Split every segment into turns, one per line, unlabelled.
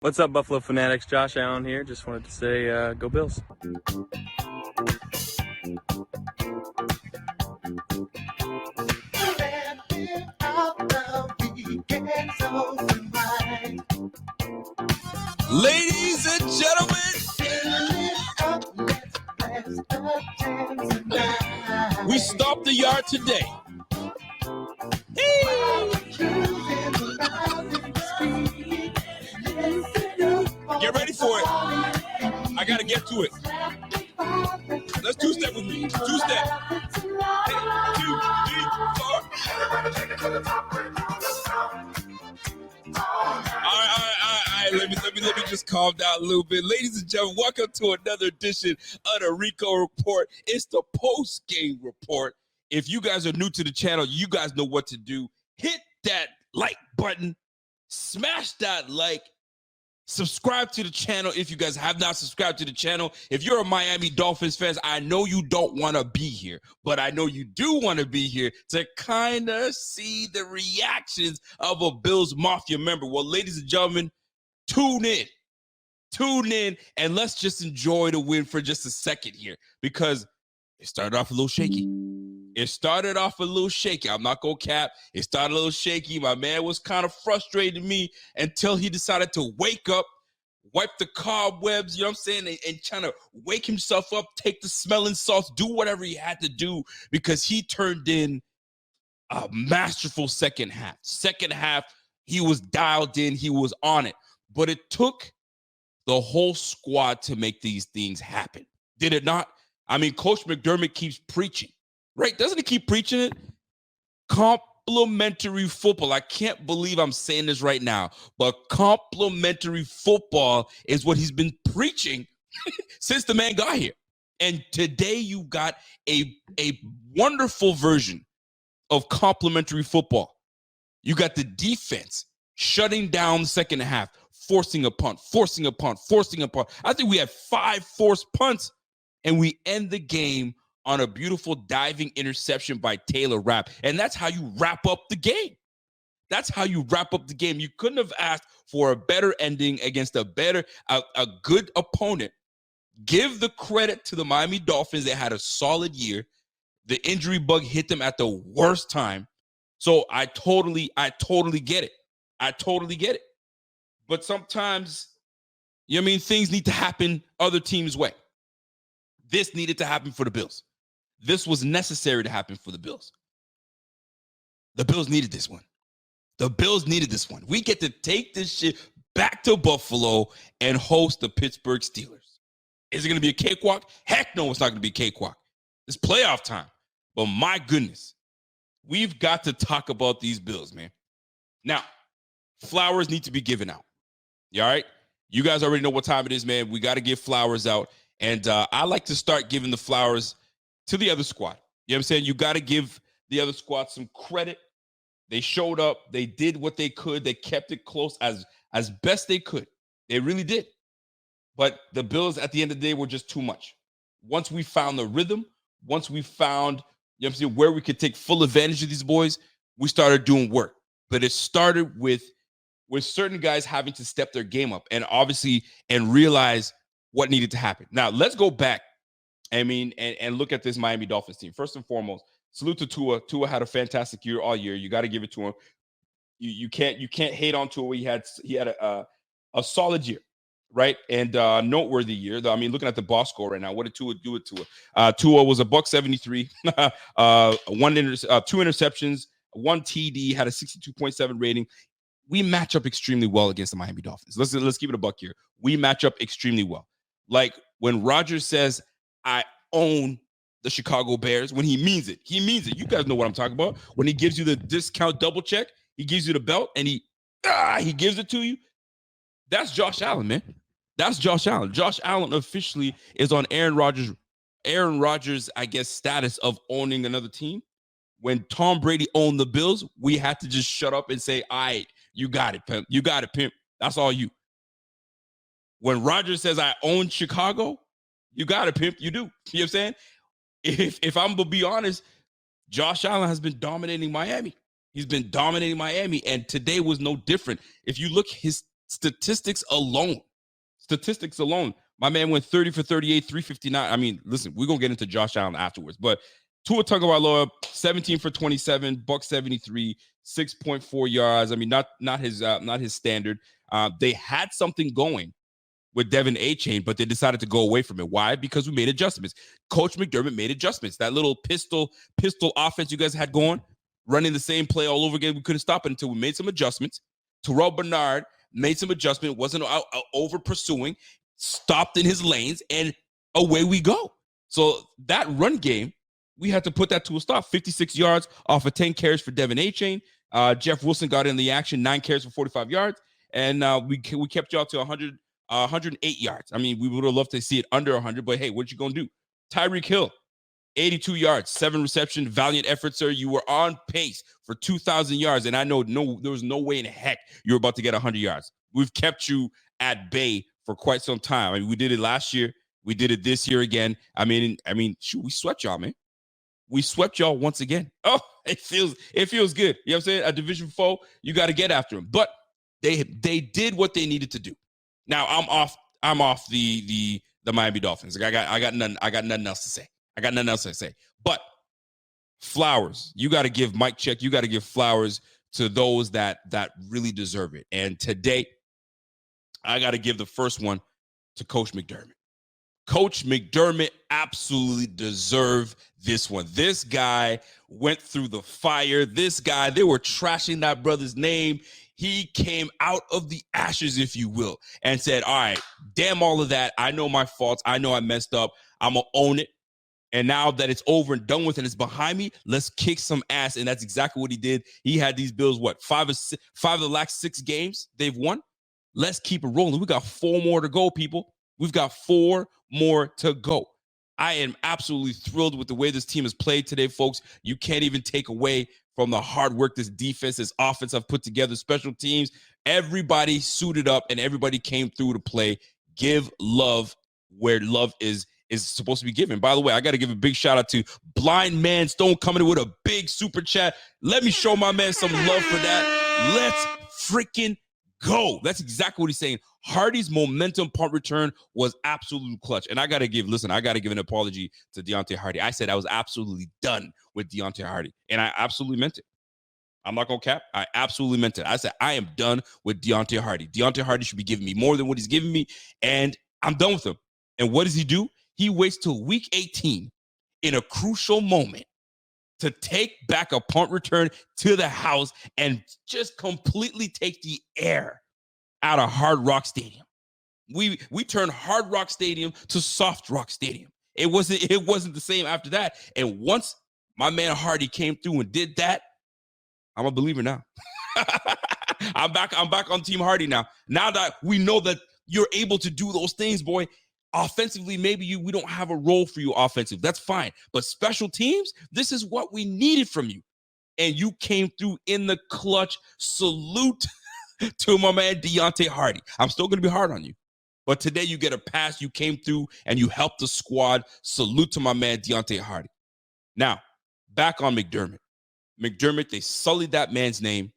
What's up, Buffalo Fanatics? Josh Allen here. Just wanted to say, go Bills.
Ladies and gentlemen, we stopped the yard today. Get ready for it. I got to get to it. Let's two-step with me. Two-step. 1, 2, 3, 4. All right. Let me just calm down a little bit. Ladies and gentlemen, welcome to another edition of the RICO Report. It's the post-game report. If you guys are new to the channel, you guys know what to do. Hit that like button. Smash that like. Subscribe to the channel if you guys have not subscribed to the channel. If you're a Miami Dolphins fan, I know you don't want to be here, but I know you do want to be here to kind of see the reactions of a Bills Mafia member. Well, ladies and gentlemen, tune in, and let's just enjoy the win for just a second here, because it started off a little shaky. I'm not going to cap. It started a little shaky. My man was kind of frustrating me until he decided to wake up, wipe the cobwebs, you know what I'm saying, and trying to wake himself up, take the smelling salts, do whatever he had to do, because he turned in a masterful second half. Second half, he was dialed in. He was on it. But it took the whole squad to make these things happen. Did it not? I mean, Coach McDermott keeps preaching. Right? Doesn't he keep preaching it? Complementary football. I can't believe I'm saying this right now, but complementary football is what he's been preaching since the man got here. And today you got a wonderful version of complementary football. You got the defense shutting down the second half, forcing a punt. I think we had 5 forced punts, and we end the game on a beautiful diving interception by Taylor Rapp. And that's how you wrap up the game. You couldn't have asked for a better ending against a good opponent. Give the credit to the Miami Dolphins. They had a solid year. The injury bug hit them at the worst time. So I totally get it. But sometimes, you know what I mean, things need to happen other teams' way. This needed to happen for the Bills. This was necessary to happen for the Bills. The Bills needed this one. We get to take this shit back to Buffalo and host the Pittsburgh Steelers. Is it going to be a cakewalk? Heck no, it's not going to be a cakewalk. It's playoff time. But my goodness, we've got to talk about these Bills, man. Now, flowers need to be given out. You all right? You guys already know what time it is, man. We got to give flowers out. And I like to start giving the flowers to the other squad. You know what I'm saying? You got to give the other squad some credit. They showed up. They did what they could. They kept it close as best they could. They really did. But the Bills, at the end of the day, were just too much. Once we found the rhythm, once we found, you know what I'm saying, where we could take full advantage of these boys, we started doing work. But it started with certain guys having to step their game up and realize what needed to happen. Now, let's go back, and look at this Miami Dolphins team. First and foremost, salute to Tua. Tua had a fantastic year all year. You got to give it to him. You can't hate on Tua. He had a solid year, right? And noteworthy year. I mean, looking at the box score right now, what did Tua do with Tua? Tua was a $173, 2 interceptions, 1 TD, had a 62.7 rating. We match up extremely well against the Miami Dolphins. Let's keep it a buck here. We match up extremely well. Like when Rodgers says, I own the Chicago Bears, when he means it. He means it. You guys know what I'm talking about. When he gives you the discount double check, he gives you the belt, and he gives it to you. That's Josh Allen, man. That's Josh Allen. Josh Allen officially is on Aaron Rodgers, I guess, status of owning another team. When Tom Brady owned the Bills, we had to just shut up and say, all right, you got it, pimp. You got it, pimp. That's all you. When Rodgers says, I own Chicago, you got it, pimp. You do. You know what I'm saying? If I'm going to be honest, Josh Allen has been dominating Miami. He's been dominating Miami, and today was no different. If you look Statistics alone. My man went 30 for 38, 359. I mean, listen, we're going to get into Josh Allen afterwards. But Tua Tagovailoa, 17 for 27, buck 73, 6.4 yards. I mean, not his standard. They had something going with Devin A-Chain, but they decided to go away from it. Why? Because we made adjustments. Coach McDermott made adjustments. That little pistol offense you guys had going, running the same play all over again, we couldn't stop it until we made some adjustments. Terrell Bernard made some adjustment, wasn't over pursuing, stopped in his lanes, and away we go. So that run game, we had to put that to a stop. 56 yards off of 10 carries for Devin A-Chain. Jeff Wilson got in the action, 9 carries for 45 yards, and we kept y'all to 108 yards. I mean, we would have loved to see it under 100, but hey, what you gonna do? Tyreek Hill, 82 yards, 7 reception, valiant effort, sir. You were on pace for 2,000 yards, and I know there was no way in heck you were about to get 100 yards. We've kept you at bay for quite some time. I mean, we did it last year. We did it this year again. I mean, shoot, we swept y'all, man. We swept y'all once again. Oh, it feels good. You know what I'm saying? A division foe, you got to get after them. But they did what they needed to do. Now I'm off the Miami Dolphins. Like I got nothing else to say. But flowers, you got to give Mike check. You got to give flowers to those that really deserve it. And today, I got to give the first one to Coach McDermott. Coach McDermott absolutely deserved this one. This guy went through the fire. This guy, they were trashing that brother's name. He came out of the ashes, if you will, and said, all right, damn all of that. I know my faults. I know I messed up. I'm going to own it. And now that it's over and done with and it's behind me, let's kick some ass. And that's exactly what he did. He had these Bills, 5 of the last 6 games they've won. Let's keep it rolling. We got 4 more to go, people. We've got 4 more to go. I am absolutely thrilled with the way this team has played today, folks. You can't even take away from the hard work this defense, this offense have put together, special teams. Everybody suited up and everybody came through to play. Give love where love is supposed to be given. By the way, I got to give a big shout out to Blind Man Stone coming in with a big super chat. Let me show my man some love for that. Let's freaking go. That's exactly what he's saying. Hardy's momentum punt return was absolute clutch. And I got to give an apology to Deontay Hardy. I said I was absolutely done with Deontay Hardy. And I absolutely meant it. I'm not going to cap. I absolutely meant it. I said, I am done with Deontay Hardy. Deontay Hardy should be giving me more than what he's giving me. And I'm done with him. And what does he do? He waits till week 18 in a crucial moment to take back a punt return to the house and just completely take the air out of Hard Rock Stadium. We turned Hard Rock Stadium to Soft Rock Stadium. It wasn't the same after that. And once my man Hardy came through and did that, I'm a believer now. I'm back on Team Hardy now. Now that we know that you're able to do those things, boy. Offensively, maybe we don't have a role for you offensively. That's fine. But special teams, this is what we needed from you. And you came through in the clutch. Salute to my man Deontay Hardy. I'm still going to be hard on you. But today you get a pass. You came through and you helped the squad. Salute to my man Deontay Hardy. Now, back on McDermott. McDermott, they sullied that man's name.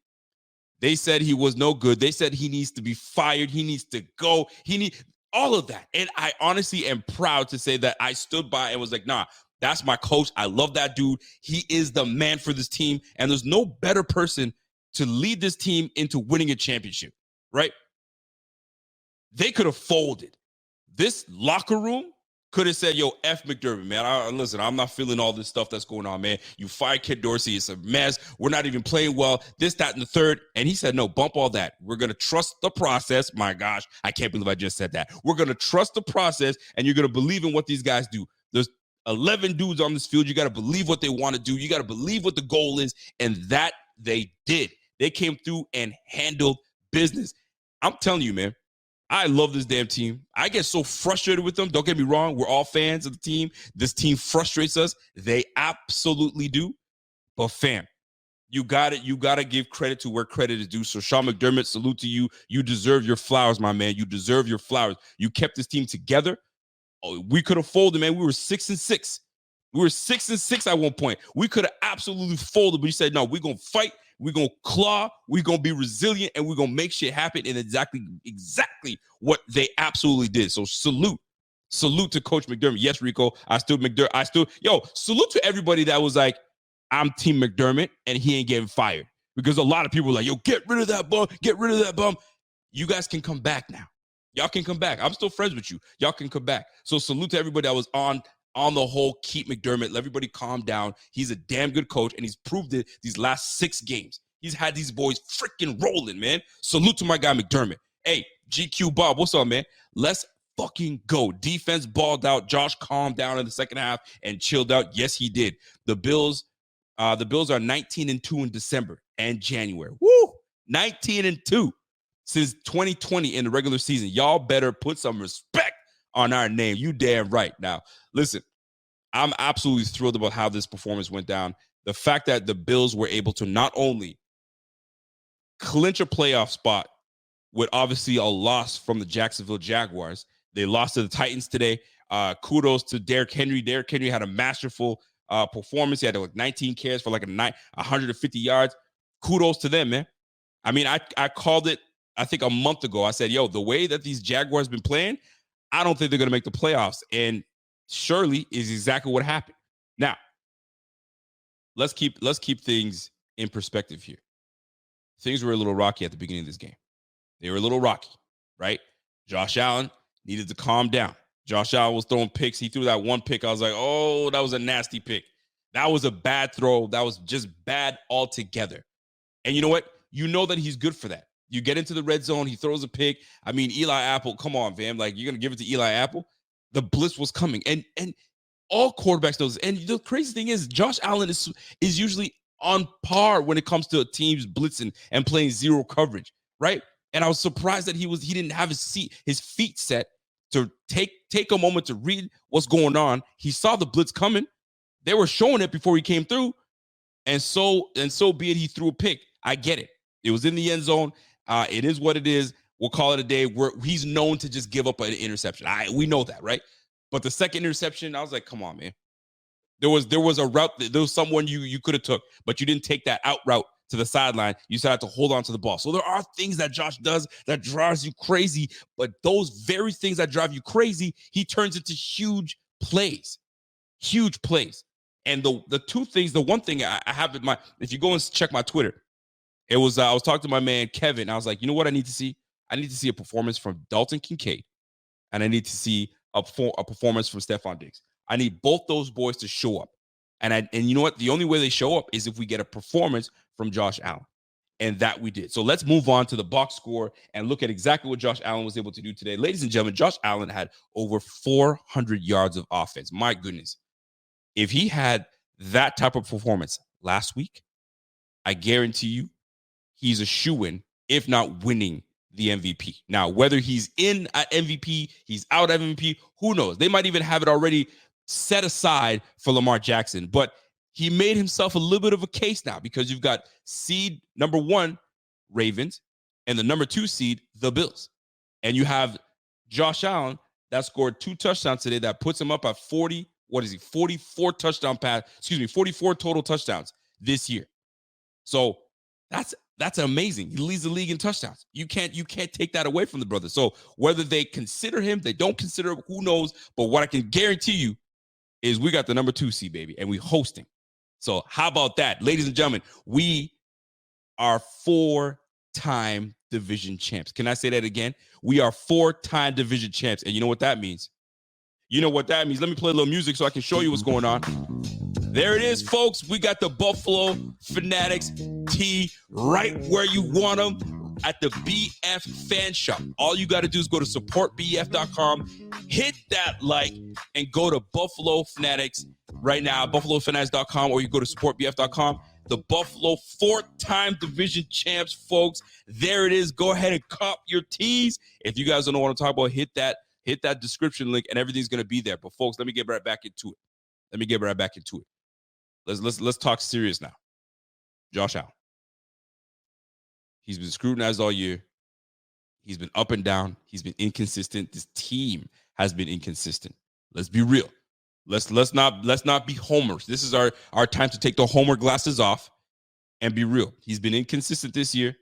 They said he was no good. They said he needs to be fired. He needs to go. All of that. And I honestly am proud to say that I stood by and was like, nah, that's my coach. I love that dude. He is the man for this team. And there's no better person to lead this team into winning a championship, right? They could have folded. This locker room could have said, yo, F McDermott, man. Listen, I'm not feeling all this stuff that's going on, man. You fired Kid Dorsey. It's a mess. We're not even playing well. This, that, and the third. And he said, no, bump all that. We're going to trust the process. My gosh, I can't believe I just said that. We're going to trust the process, and you're going to believe in what these guys do. There's 11 dudes on this field. You got to believe what they want to do. You got to believe what the goal is, and that they did. They came through and handled business. I'm telling you, man. I love this damn team. I get so frustrated with them. Don't get me wrong. We're all fans of the team. This team frustrates us. They absolutely do. But fam, you got to give credit to where credit is due. So Sean McDermott, salute to you. You deserve your flowers, my man. You deserve your flowers. You kept this team together. Oh, we could have folded, man. We were 6-6. We were 6-6 at one point. We could have absolutely folded, but you said, no, we're going to fight. We're going to claw. We're going to be resilient, and we're going to make shit happen. And exactly what they absolutely did. So salute to Coach McDermott. Yes, Rico, salute to everybody that was like, I'm Team McDermott, and he ain't getting fired. Because a lot of people were like, yo, get rid of that bum. You guys can come back now. Y'all can come back. I'm still friends with you. Y'all can come back. So salute to everybody that was on the whole keep McDermott. Let everybody calm down. He's a damn good coach, and he's proved it these last 6 games. He's had these boys freaking rolling, man. Salute to my guy McDermott. Hey, GQ Bob, what's up, man? Let's fucking go. Defense balled out. Josh calmed down in the second half and chilled out. Yes, he did. The Bills are 19-2 in December and January. Woo! 19-2. Since 2020 in the regular season. Y'all better put some respect on our name. You damn right. Now, listen, I'm absolutely thrilled about how this performance went down. The fact that the Bills were able to not only clinch a playoff spot with obviously a loss from the Jacksonville Jaguars. They lost to the Titans today. Kudos to Derrick Henry. Derrick Henry had a masterful performance. He had like 19 carries for like 150 yards. Kudos to them, man. I mean, I called it, I think a month ago. I said, yo, the way that these Jaguars been playing, I don't think they're going to make the playoffs. And surely is exactly what happened. Now, let's keep things in perspective here. Things were a little rocky at the beginning of this game. They were a little rocky, right? Josh Allen needed to calm down. Josh Allen was throwing picks. He threw that one pick. I was like, oh, that was a nasty pick. That was a bad throw. That was just bad altogether. And you know what? You know that he's good for that. You get into the red zone, he throws a pick. I mean, Eli Apple, come on, fam. Like, you're going to give it to Eli Apple? The blitz was coming. And all quarterbacks know this. And the crazy thing is, Josh Allen is usually on par when it comes to teams blitzing and playing zero coverage, right? And I was surprised that he didn't have his feet set to take a moment to read what's going on. He saw the blitz coming. They were showing it before he came through. And so be it, he threw a pick. I get it. It was in the end zone. It is what it is. We'll call it a day. Where he's known to just give up an interception. We know that, right? But the second interception, I was like, come on, man. There was a route. There was someone you could have took, but you didn't take that out route to the sideline. You decided to hold on to the ball. So there are things that Josh does that drives you crazy, but those very things that drive you crazy, he turns into huge plays. Huge plays. And the two things, the one thing I have in my, if you go and check my Twitter, it was I was talking to my man Kevin. I was like, you know what I need to see? I need to see a performance from Dalton Kincaid, and I need to see a performance from Stephon Diggs. I need both those boys to show up. And you know what? The only way they show up is if we get a performance from Josh Allen. And that we did. So let's move on to the box score and look at exactly what Josh Allen was able to do today. Ladies and gentlemen, Josh Allen had over 400 yards of offense. My goodness. If he had that type of performance last week, I guarantee you he's a shoo-in, if not winning the MVP. Now, whether he's in at MVP, he's out at MVP, who knows? They might even have it already set aside for Lamar Jackson. But he made himself a little bit of a case now because you've got seed number 1, Ravens, and the number 2 seed, the Bills. And you have Josh Allen that scored 2 touchdowns today that puts him up at 44 total touchdowns this year. So that's amazing. He leads the league in touchdowns. You can't take that away from the brother. So whether they consider him, they don't consider him, who knows? But what I can guarantee you is we got the number 2 seed, baby, and we hosting. So how about that? Ladies and gentlemen, we are 4-time division champs. Can I say that again? We are 4-time division champs. And you know what that means? Let me play a little music so I can show you what's going on. There it is, folks. We got the Buffalo Fanatics tee right where you want them at the BF Fan Shop. All you got to do is go to supportbf.com, hit that like, and go to Buffalo Fanatics right now, buffalofanatics.com, or you go to supportbf.com. The Buffalo 4-time division champs, folks. There it is. Go ahead and cop your tees. If you guys don't know what I'm talking about, hit that description link, and everything's going to be there. But, folks, let me get right back into it. Let's talk serious now. Josh Allen. He's been scrutinized all year. He's been up and down. He's been inconsistent. This team has been inconsistent. Let's be real. Let's not be homers. This is our time to take the homer glasses off And be real, he's been inconsistent this year.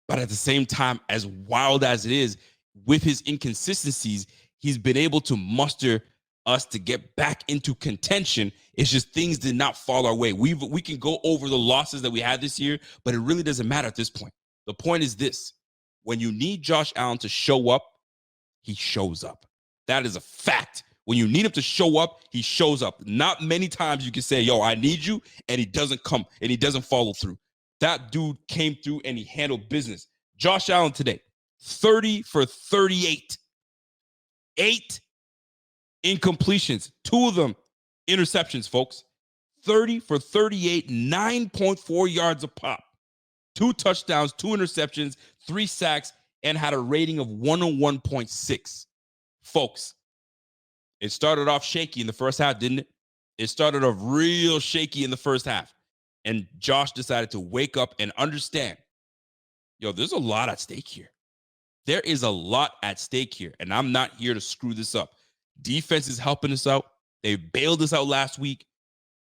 But at the same time, as wild as it is, with his inconsistencies, he's been able to muster us to get back into contention. It's just things did not fall our way. We can go over the losses that we had this year, but it really doesn't matter at this point. The point is this: when you need Josh Allen to show up, he shows up. That is a fact. When you need him to show up, he shows up. Not many times you can say, yo, I need you, and he doesn't come, and he doesn't follow through. That dude came through, and he handled business. Josh Allen today, 30 for 38. 8 incompletions. 2 of them interceptions, folks. 30 for 38, 9.4 yards a pop. 2 touchdowns, 2 interceptions, 3 sacks, and had a rating of 101.6. Folks, it started off shaky in the first half, didn't it? It started off real shaky in the first half. And Josh decided to wake up and understand, yo, there's a lot at stake here. There is a lot at stake here, and I'm not here to screw this up. Defense is helping us out. They bailed us out last week.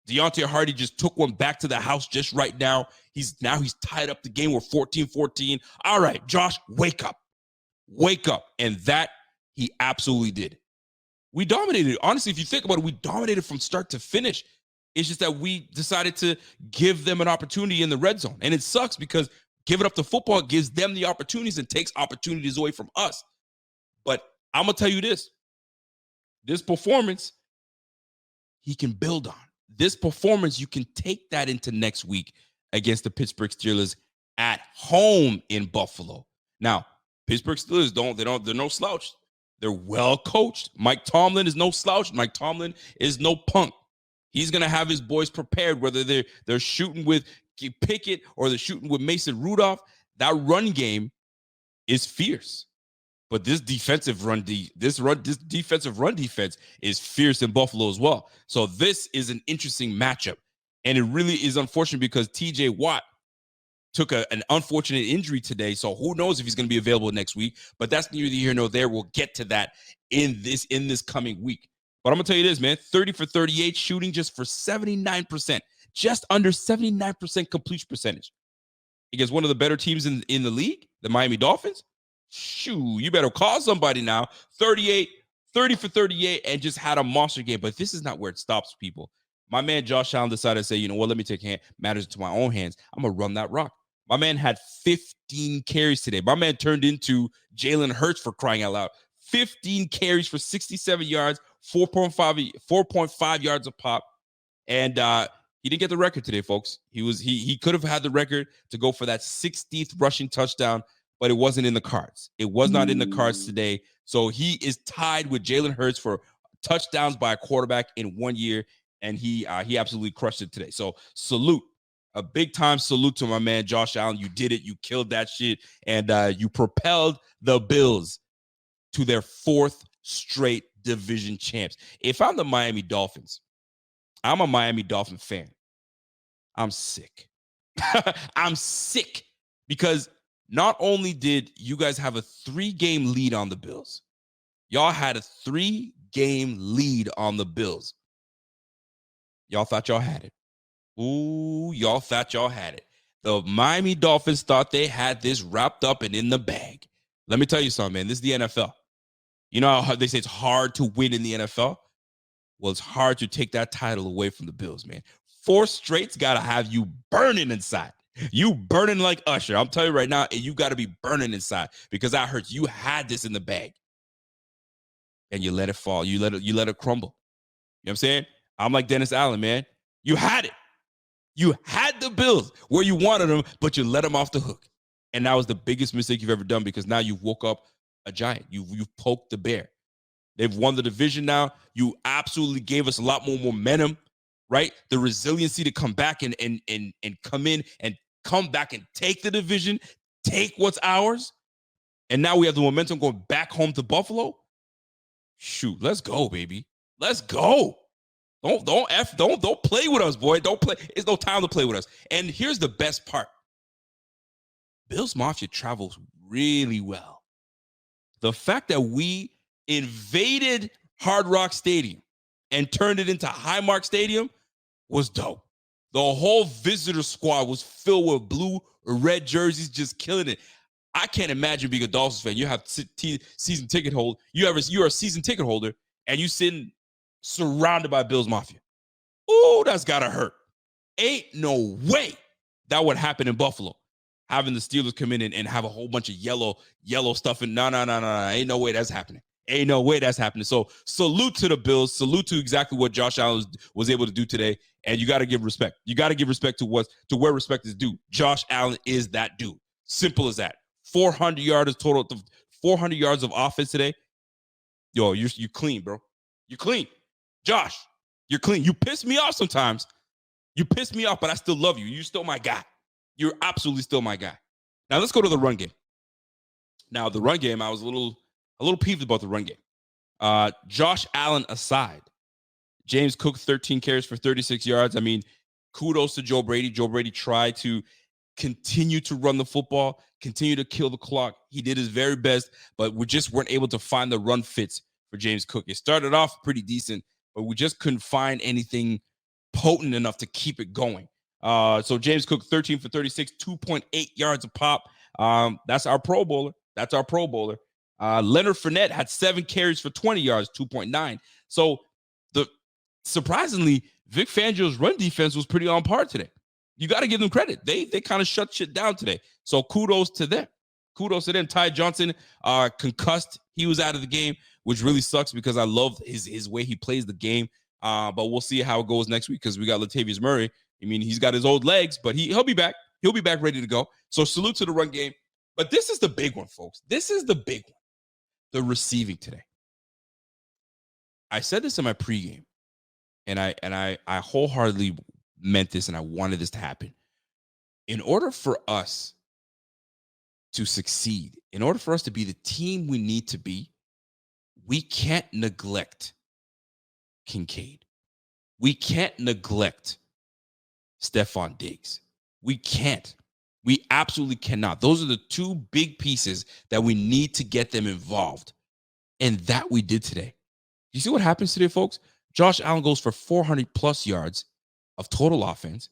Deontay Hardy just took one back to the house just right now. He's tied up the game. We're 14-14. All right, Josh, wake up. Wake up. And that he absolutely did. We dominated. Honestly, if you think about it, we dominated from start to finish. It's just that we decided to give them an opportunity in the red zone. And it sucks because giving up the football gives them the opportunities and takes opportunities away from us. But I'm going to tell you this. This performance, he can build on. This performance, you can take that into next week against the Pittsburgh Steelers at home in Buffalo. Now, Pittsburgh Steelers they're no slouch. They're well coached. Mike Tomlin is no slouch. Mike Tomlin is no punk. He's going to have his boys prepared, whether they're shooting with Pickett or they're shooting with Mason Rudolph. That run game is fierce. But this defensive run defense is fierce in Buffalo as well. So this is an interesting matchup. And it really is unfortunate because TJ Watt took an unfortunate injury today. So who knows if he's going to be available next week. But that's neither here nor there. We'll get to that in this coming week. But I'm going to tell you this, man. 30 for 38, shooting just for 79%. Just under 79% completion percentage. Against one of the better teams in the league, the Miami Dolphins. Shoo, you better call somebody now. 30 for 38, and just had a monster game. But this is not where it stops, people. My man Josh Allen decided to say, you know what, let me take matters into my own hands. I'm going to run that rock. My man had 15 carries today. My man turned into Jalen Hurts, for crying out loud. 15 carries for 67 yards, 4.5 yards a pop. And he didn't get the record today, folks. He could have had the record to go for that 60th rushing touchdown, but it wasn't in the cards. It was not in the cards today. So he is tied with Jalen Hurts for touchdowns by a quarterback in 1 year, and he absolutely crushed it today. So salute, a big time salute to my man Josh Allen. You did it. You killed that shit, and you propelled the Bills to their 4th straight division champs. If I'm the Miami Dolphins, I'm a Miami Dolphin fan. I'm sick. I'm sick because not only did you guys have a 3-game lead on the Bills, y'all had a 3-game lead on the Bills. Y'all thought y'all had it. Ooh, y'all thought y'all had it. The Miami Dolphins thought they had this wrapped up and in the bag. Let me tell you something, man. This is the NFL. You know how they say it's hard to win in the NFL? Well, it's hard to take that title away from the Bills, man. 4 straight's got to have you burning inside. You burning like Usher. I'm telling you right now, you got to be burning inside because that hurts. You had this in the bag. And you let it fall. You let it crumble. You know what I'm saying? I'm like Dennis Allen, man. You had it. You had the Bills where you wanted them, but you let them off the hook. And that was the biggest mistake you've ever done because now you've woke up a giant. You've poked the bear. They've won the division now. You absolutely gave us a lot more momentum, right? The resiliency to come back and come in and come back and take the division, take what's ours. And now we have the momentum going back home to Buffalo. Shoot, let's go, baby. Let's go. Don't play with us, boy. Don't play. It's no time to play with us. And here's the best part. Bills Mafia travels really well. The fact that we invaded Hard Rock Stadium and turned it into Highmark Stadium was dope. The whole visitor squad was filled with blue or red jerseys, just killing it. I can't imagine being a Dolphins fan. You have season ticket holder. You're a season ticket holder, and you sitting surrounded by Bills Mafia. Ooh, that's gotta hurt. Ain't no way that would happen in Buffalo. Having the Steelers come in and have a whole bunch of yellow stuff. And no. Ain't no way that's happening. Ain't no way that's happening. So salute to the Bills. Salute to exactly what Josh Allen was able to do today. And you got to give respect. You got to give respect to where respect is due. Josh Allen is that dude. Simple as that. 400 yards total. 400 yards of offense today. Yo, you clean, bro. You clean. Josh, you're clean. You piss me off sometimes. You piss me off, but I still love you. You're still my guy. You're absolutely still my guy. Now let's go to the run game. Now the run game, I was a little peeved about the run game. Josh Allen aside, James Cook 13 carries for 36 yards. I mean, kudos to Joe Brady. Joe Brady tried to continue to run the football, continue to kill the clock. He did his very best, but we just weren't able to find the run fits for James Cook. It started off pretty decent, but we just couldn't find anything potent enough to keep it going. So James Cook, 13 for 36, 2.8 yards a pop. That's our Pro Bowler. Leonard Fournette had 7 carries for 20 yards, 2.9. So surprisingly, Vic Fangio's run defense was pretty on par today. You got to give them credit. They kind of shut shit down today. So kudos to them. Ty Johnson, concussed. He was out of the game, which really sucks because I love his way he plays the game. But we'll see how it goes next week because we got Latavius Murray. I mean, he's got his old legs, but he'll be back. He'll be back ready to go. So salute to the run game. But this is the big one, folks. This is the big one. The receiving today. I said this in my pregame, and I wholeheartedly meant this, and I wanted this to happen. In order for us to succeed, in order for us to be the team we need to be, we can't neglect Kincaid. We can't neglect Stephon Diggs. We can't. We absolutely cannot. Those are the two big pieces that we need to get them involved. And that we did today. You see what happens today, folks? Josh Allen goes for 400 plus yards of total offense,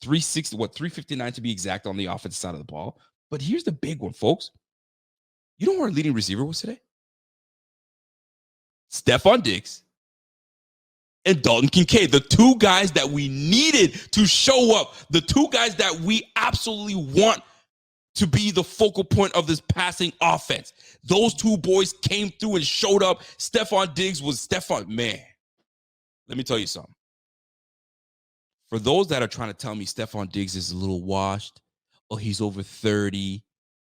359 to be exact on the offensive side of the ball. But here's the big one, folks. You know who our leading receiver was today? Stephon Diggs and Dalton Kincaid, the two guys that we needed to show up, the two guys that we absolutely want to be the focal point of this passing offense. Those two boys came through and showed up. Stephon Diggs was man. Let me tell you something. For those that are trying to tell me Stephon Diggs is a little washed, or he's over 30,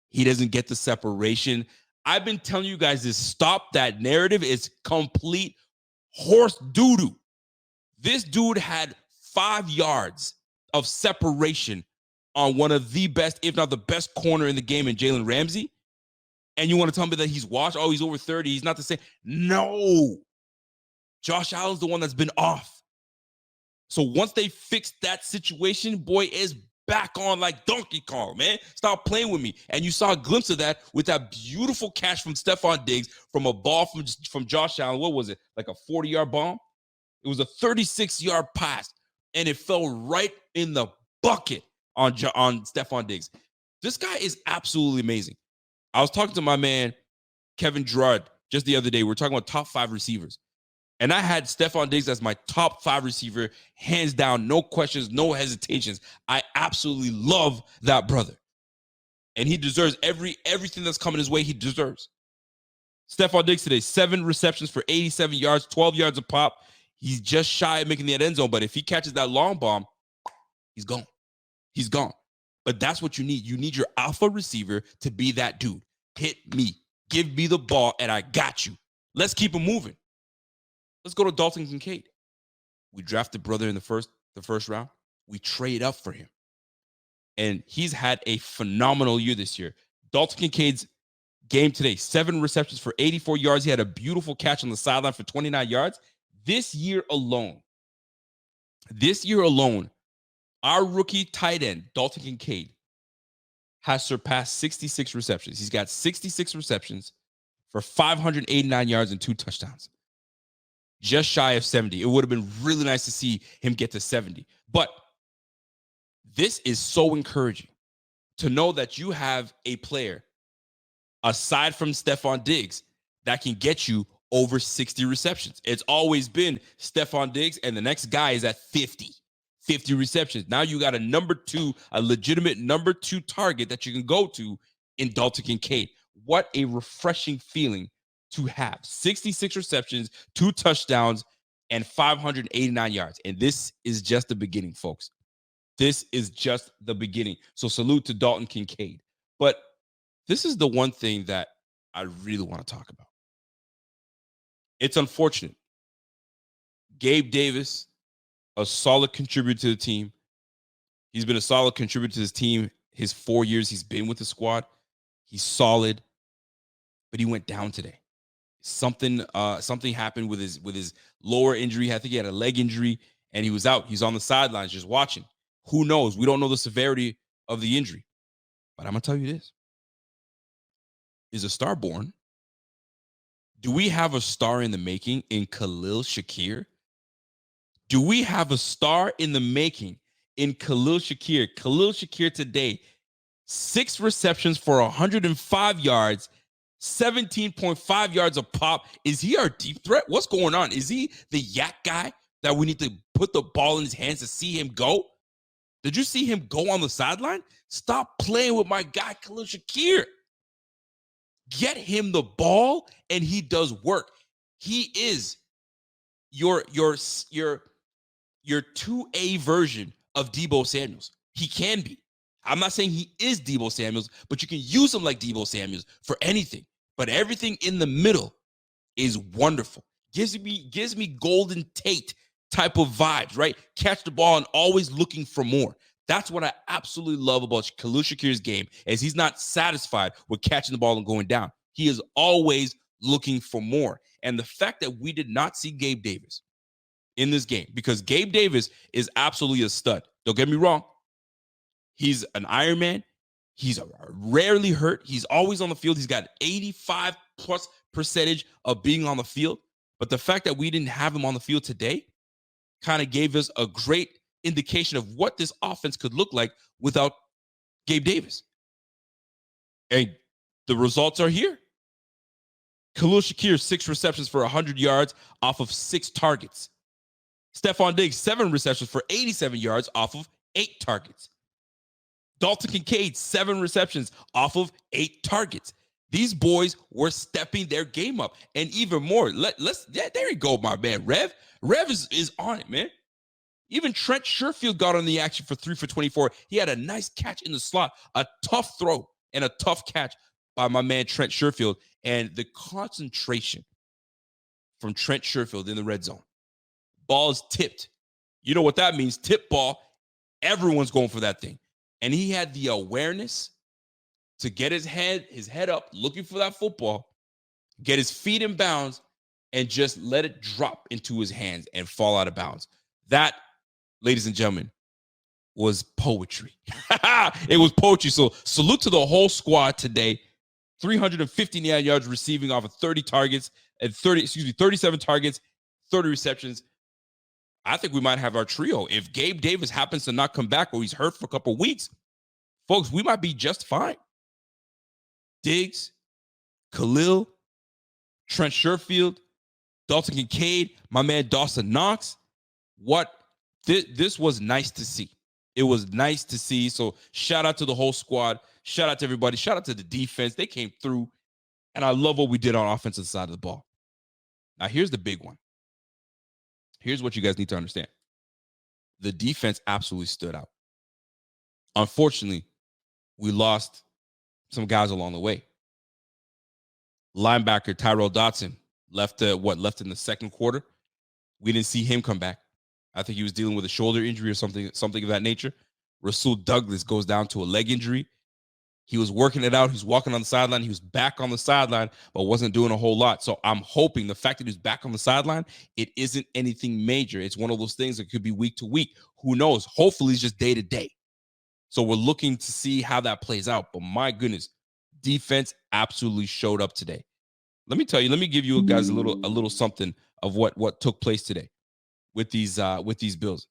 he doesn't get the separation. I've been telling you guys this. Stop that narrative. It's complete horse doo-doo. This dude had 5 yards of separation on one of the best, if not the best corner in the game in Jalen Ramsey. And you want to tell me that he's washed? Oh, he's over 30. He's not the same. No. Josh Allen's the one that's been off. So once they fix that situation, boy is back on like Donkey Kong, man. Stop playing with me. And you saw a glimpse of that with that beautiful catch from Stephon Diggs from a ball from Josh Allen. What was it? Like a 40-yard bomb? It was a 36-yard pass, and it fell right in the bucket on Stephon Diggs. This guy is absolutely amazing. I was talking to my man, Kevin Gerard, just the other day. We were talking about top 5 receivers. And I had Stephon Diggs as my top 5 receiver, hands down, no questions, no hesitations. I absolutely love that brother. And he deserves everything that's coming his way, he deserves. Stephon Diggs today, 7 receptions for 87 yards, 12 yards a pop. He's just shy of making the end zone, but if he catches that long bomb, he's gone. He's gone. But that's what you need. You need your alpha receiver to be that dude. Hit me. Give me the ball, and I got you. Let's keep him moving. Let's go to Dalton Kincaid. We drafted brother in the first round. We trade up for him. And he's had a phenomenal year this year. Dalton Kincaid's game today, 7 receptions for 84 yards. He had a beautiful catch on the sideline for 29 yards. This year alone, our rookie tight end, Dalton Kincaid, has surpassed 66 receptions. He's got 66 receptions for 589 yards and 2 touchdowns. Just shy of 70. It would have been really nice to see him get to 70. But This is so encouraging to know that you have a player, aside from Stephon Diggs, that can get you over 60 receptions. It's always been Stephon Diggs, and the next guy is at 50 receptions. Now you got a legitimate number 2 target that you can go to in Dalton Kincaid. What a refreshing feeling to have. 66 receptions, 2 touchdowns, and 589 yards. And this is just the beginning, folks. This is just the beginning. So salute to Dalton Kincaid. But this is the one thing that I really want to talk about. It's unfortunate. Gabe Davis, a solid contributor to the team. He's been a solid contributor to his team his 4 years he's been with the squad. He's solid, but he went down today. Something happened with his lower injury. I think he had a leg injury, and he was out. He's on the sidelines just watching. Who knows? We don't know the severity of the injury. But I'm going to tell you this. Is a star born? Do we have a star in the making in Khalil Shakir? Do we have a star in the making in Khalil Shakir? Khalil Shakir today, 6 receptions for 105 yards, 17.5 yards a pop. Is he our deep threat? What's going on? Is he the yak guy that we need to put the ball in his hands to see him go? Did you see him go on the sideline? Stop playing with my guy, Khalil Shakir. Get him the ball, and he does work. He is your 2A version of Deebo Samuels. He can be. I'm not saying he is Deebo Samuels, but you can use him like Deebo Samuels for anything. But everything in the middle is wonderful. Gives me Golden Tate type of vibes, right? Catch the ball and always looking for more. That's what I absolutely love about Khalil Shakir's game, is he's not satisfied with catching the ball and going down. He is always looking for more. And the fact that we did not see Gabe Davis in this game, because Gabe Davis is absolutely a stud. Don't get me wrong. He's an Iron Man. He's rarely hurt. He's always on the field. He's got 85+% of being on the field. But the fact that we didn't have him on the field today kind of gave us a great indication of what this offense could look like without Gabe Davis. And the results are here. Khalil Shakir, 6 receptions for 100 yards off of 6 targets. Stephon Diggs, 7 receptions for 87 yards off of 8 targets. Dalton Kincaid, 7 receptions off of 8 targets. These boys were stepping their game up, and even more. There you go, my man. Rev is on it, man. Even Trent Sherfield got on the action for 3 for 24. He had a nice catch in the slot, a tough throw and a tough catch by my man Trent Sherfield. And the concentration from Trent Sherfield in the red zone. Ball is tipped. You know what that means? Tip ball. Everyone's going for that thing. And he had the awareness to get his head up, looking for that football, get his feet in bounds, and just let it drop into his hands and fall out of bounds. That, ladies and gentlemen, was poetry. It was poetry. So salute to the whole squad today. 359 yards receiving off of 30 targets and 37 targets, 30 receptions. I think we might have our trio. If Gabe Davis happens to not come back or he's hurt for a couple of weeks, folks, we might be just fine. Diggs, Khalil, Trent Sherfield, Dalton Kincaid, my man Dawson Knox. This was nice to see. It was nice to see. So shout out to the whole squad. Shout out to everybody. Shout out to the defense. They came through. And I love what we did on offensive side of the ball. Now, here's the big one. Here's what you guys need to understand. The defense absolutely stood out. Unfortunately, we lost some guys along the way. Linebacker Tyrell Dodson left in the second quarter. We didn't see him come back. I think he was dealing with a shoulder injury or something of that nature. Rasul Douglas goes down to a leg injury. He was working it out. He was walking on the sideline. He was back on the sideline, but wasn't doing a whole lot. So I'm hoping the fact that he's back on the sideline, it isn't anything major. It's one of those things that could be week to week. Who knows? Hopefully it's just day to day. So we're looking to see how that plays out. But my goodness, defense absolutely showed up today. Let me tell you, let me give you guys a little something of what took place today with these Bills.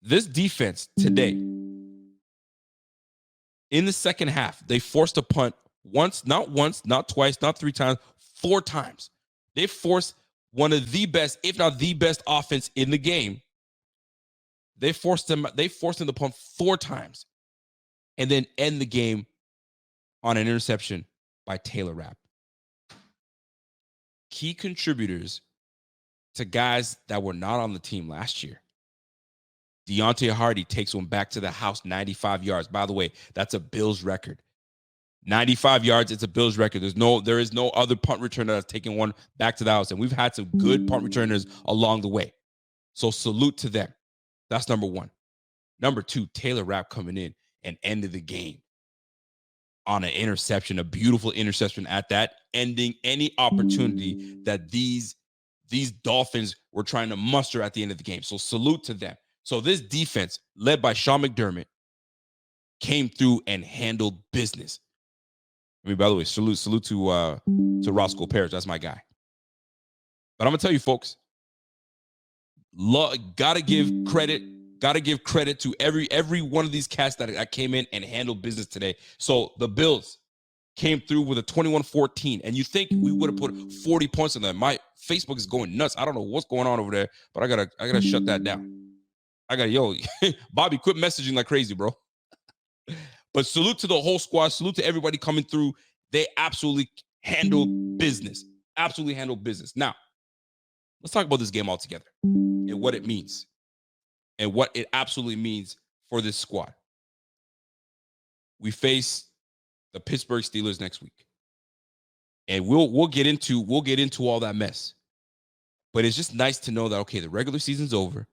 This defense today, in the second half, they forced a punt once, not twice, not 3 times, 4 times. They forced one of the best, if not the best offense in the game. They forced them to punt 4 times and then end the game on an interception by Taylor Rapp. Key contributors to guys that were not on the team last year. Deontay Hardy takes one back to the house, 95 yards. By the way, that's a Bills record. 95 yards, it's a Bills record. There is no other punt returner that's taken one back to the house. And we've had some good punt returners along the way. So salute to them. That's number 1. Number 2, Taylor Rapp coming in and ended the game on an interception, a beautiful interception at that, ending any opportunity that these Dolphins were trying to muster at the end of the game. So salute to them. So this defense, led by Sean McDermott, came through and handled business. I mean, by the way, salute to Roscoe Parrish. That's my guy. But I'm gonna tell you, folks, gotta give credit to every one of these cats that came in and handled business today. So the Bills came through with a 21-14, and you think we would have put 40 points on them. My Facebook is going nuts. I don't know what's going on over there, but I gotta shut that down. Bobby, quit messaging like crazy, bro. But salute to the whole squad. Salute to everybody coming through. They absolutely handled business. Absolutely handled business. Now, let's talk about this game altogether and what it means and what it absolutely means for this squad. We face the Pittsburgh Steelers next week, and we'll get into all that mess. But it's just nice to know that, okay, the regular season's over.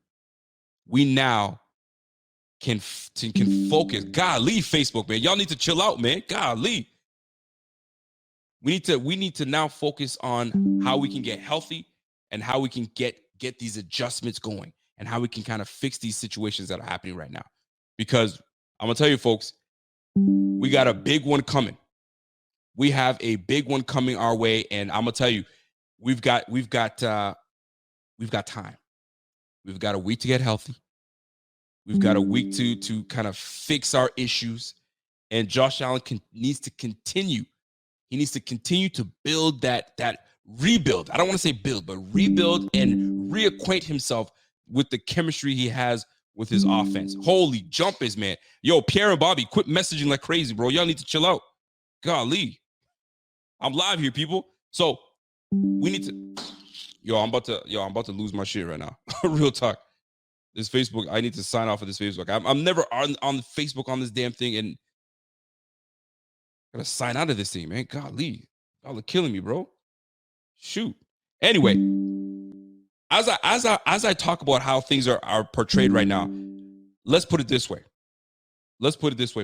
We now can focus. Golly, Facebook, man. Y'all need to chill out, man. Golly. We need to now focus on how we can get healthy and how we can get these adjustments going and how we can kind of fix these situations that are happening right now. Because I'm going to tell you, folks, we got a big one coming. We have a big one coming our way, and I'm going to tell you, we've got time. We've got a week to get healthy. We've got a week to kind of fix our issues. And Josh Allen needs to continue. He needs to continue to build that rebuild. I don't want to say build, but rebuild and reacquaint himself with the chemistry he has with his offense. Holy jumpers, man. Yo, Pierre and Bobby, quit messaging like crazy, bro. Y'all need to chill out. Golly. I'm live here, people. So we need to. I'm about to lose my shit right now. Real talk. This Facebook, I need to sign off of this Facebook. I'm never on Facebook on this damn thing, and I gotta sign out of this thing, man. Golly, y'all are killing me, bro. Shoot. Anyway, as I talk about how things are portrayed right now, let's put it this way.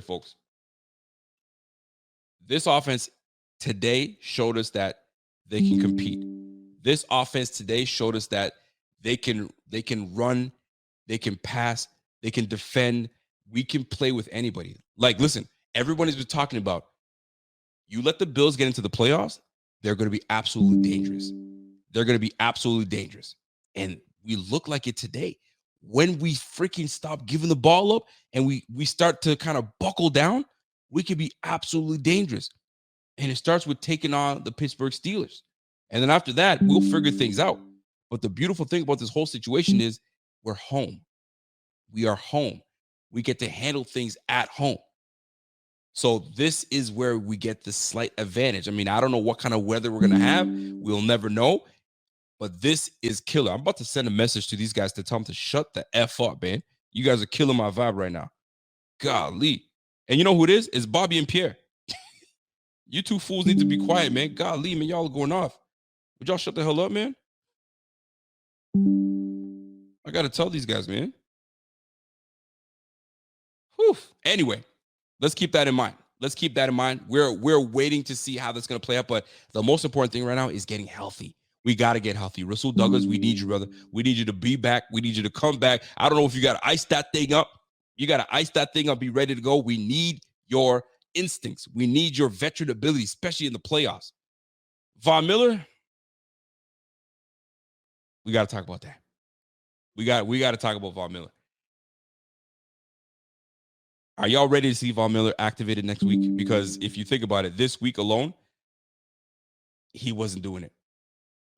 Folks. This offense today showed us that they can compete. This offense today showed us that they can run, they can pass, they can defend. We can play with anybody. Like, listen, everybody's been talking about, you let the Bills get into the playoffs, they're going to be absolutely dangerous. They're going to be absolutely dangerous. And we look like it today. When we freaking stop giving the ball up and we start to kind of buckle down, we can be absolutely dangerous. And it starts with taking on the Pittsburgh Steelers. And then after that, we'll figure things out. But the beautiful thing about this whole situation is we're home. We are home. We get to handle things at home. So this is where we get the slight advantage. I mean, I don't know what kind of weather we're going to have. We'll never know. But this is killer. I'm about to send a message to these guys to tell them to shut the F up, man. You guys are killing my vibe right now. Golly. And you know who it is? It's Bobby and Pierre. You two fools need to be quiet, man. Golly, man, y'all are going off. Would y'all shut the hell up, man? I got to tell these guys, man. Whew. Anyway, let's keep that in mind. We're waiting to see how that's going to play out. But the most important thing right now is getting healthy. We got to get healthy. Russell Douglas, we need you, brother. We need you to be back. We need you to come back. I don't know if you got to ice that thing up. You got to ice that thing up, be ready to go. We need your instincts. We need your veteran ability, especially in the playoffs. Von Miller, we got to talk about that. We got to talk about Von Miller. Are y'all ready to see Von Miller activated next week? Because if you think about it, this week alone, he wasn't doing it.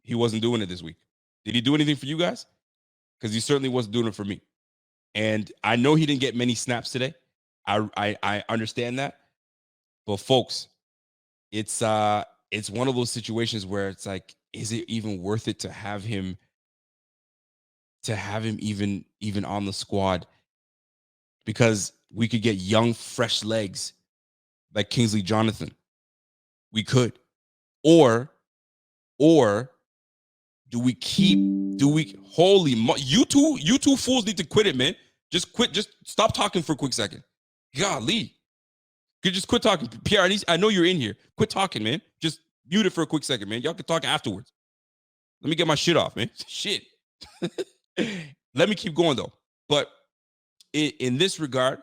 He wasn't doing it this week. Did he do anything for you guys? Because he certainly wasn't doing it for me. And I know he didn't get many snaps today. I understand that. But folks, it's one of those situations where it's like, is it even worth it to have him even on the squad? Because we could get young, fresh legs like Kingsley Jonathan. We could. Or do we you two fools need to quit it, man. Just quit. Just stop talking for a quick second. Golly. You just quit talking. Pierre, I know you're in here. Quit talking, man. Just mute it for a quick second, man. Y'all can talk afterwards. Let me get my shit off, man. Shit. Let me keep going, though. But in this regard,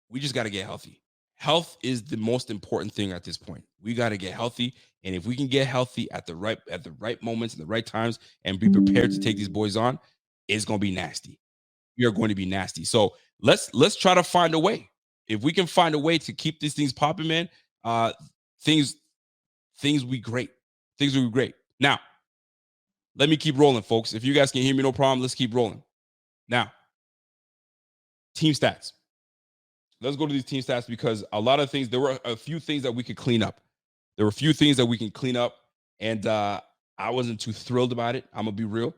we just got to get healthy. Health is the most important thing at this point. We got to get healthy. And if we can get healthy at the right moments and the right times and be prepared to take these boys on, it's going to be nasty. We are going to be nasty. So let's try to find a way. If we can find a way to keep these things popping, man, things will be great. Things will be great. Now, let me keep rolling, folks. If you guys can hear me, no problem. Let's keep rolling. Now, team stats. Let's go to these team stats because there were a few things that we could clean up. There were a few things that we can clean up, and I wasn't too thrilled about it. I'm going to be real.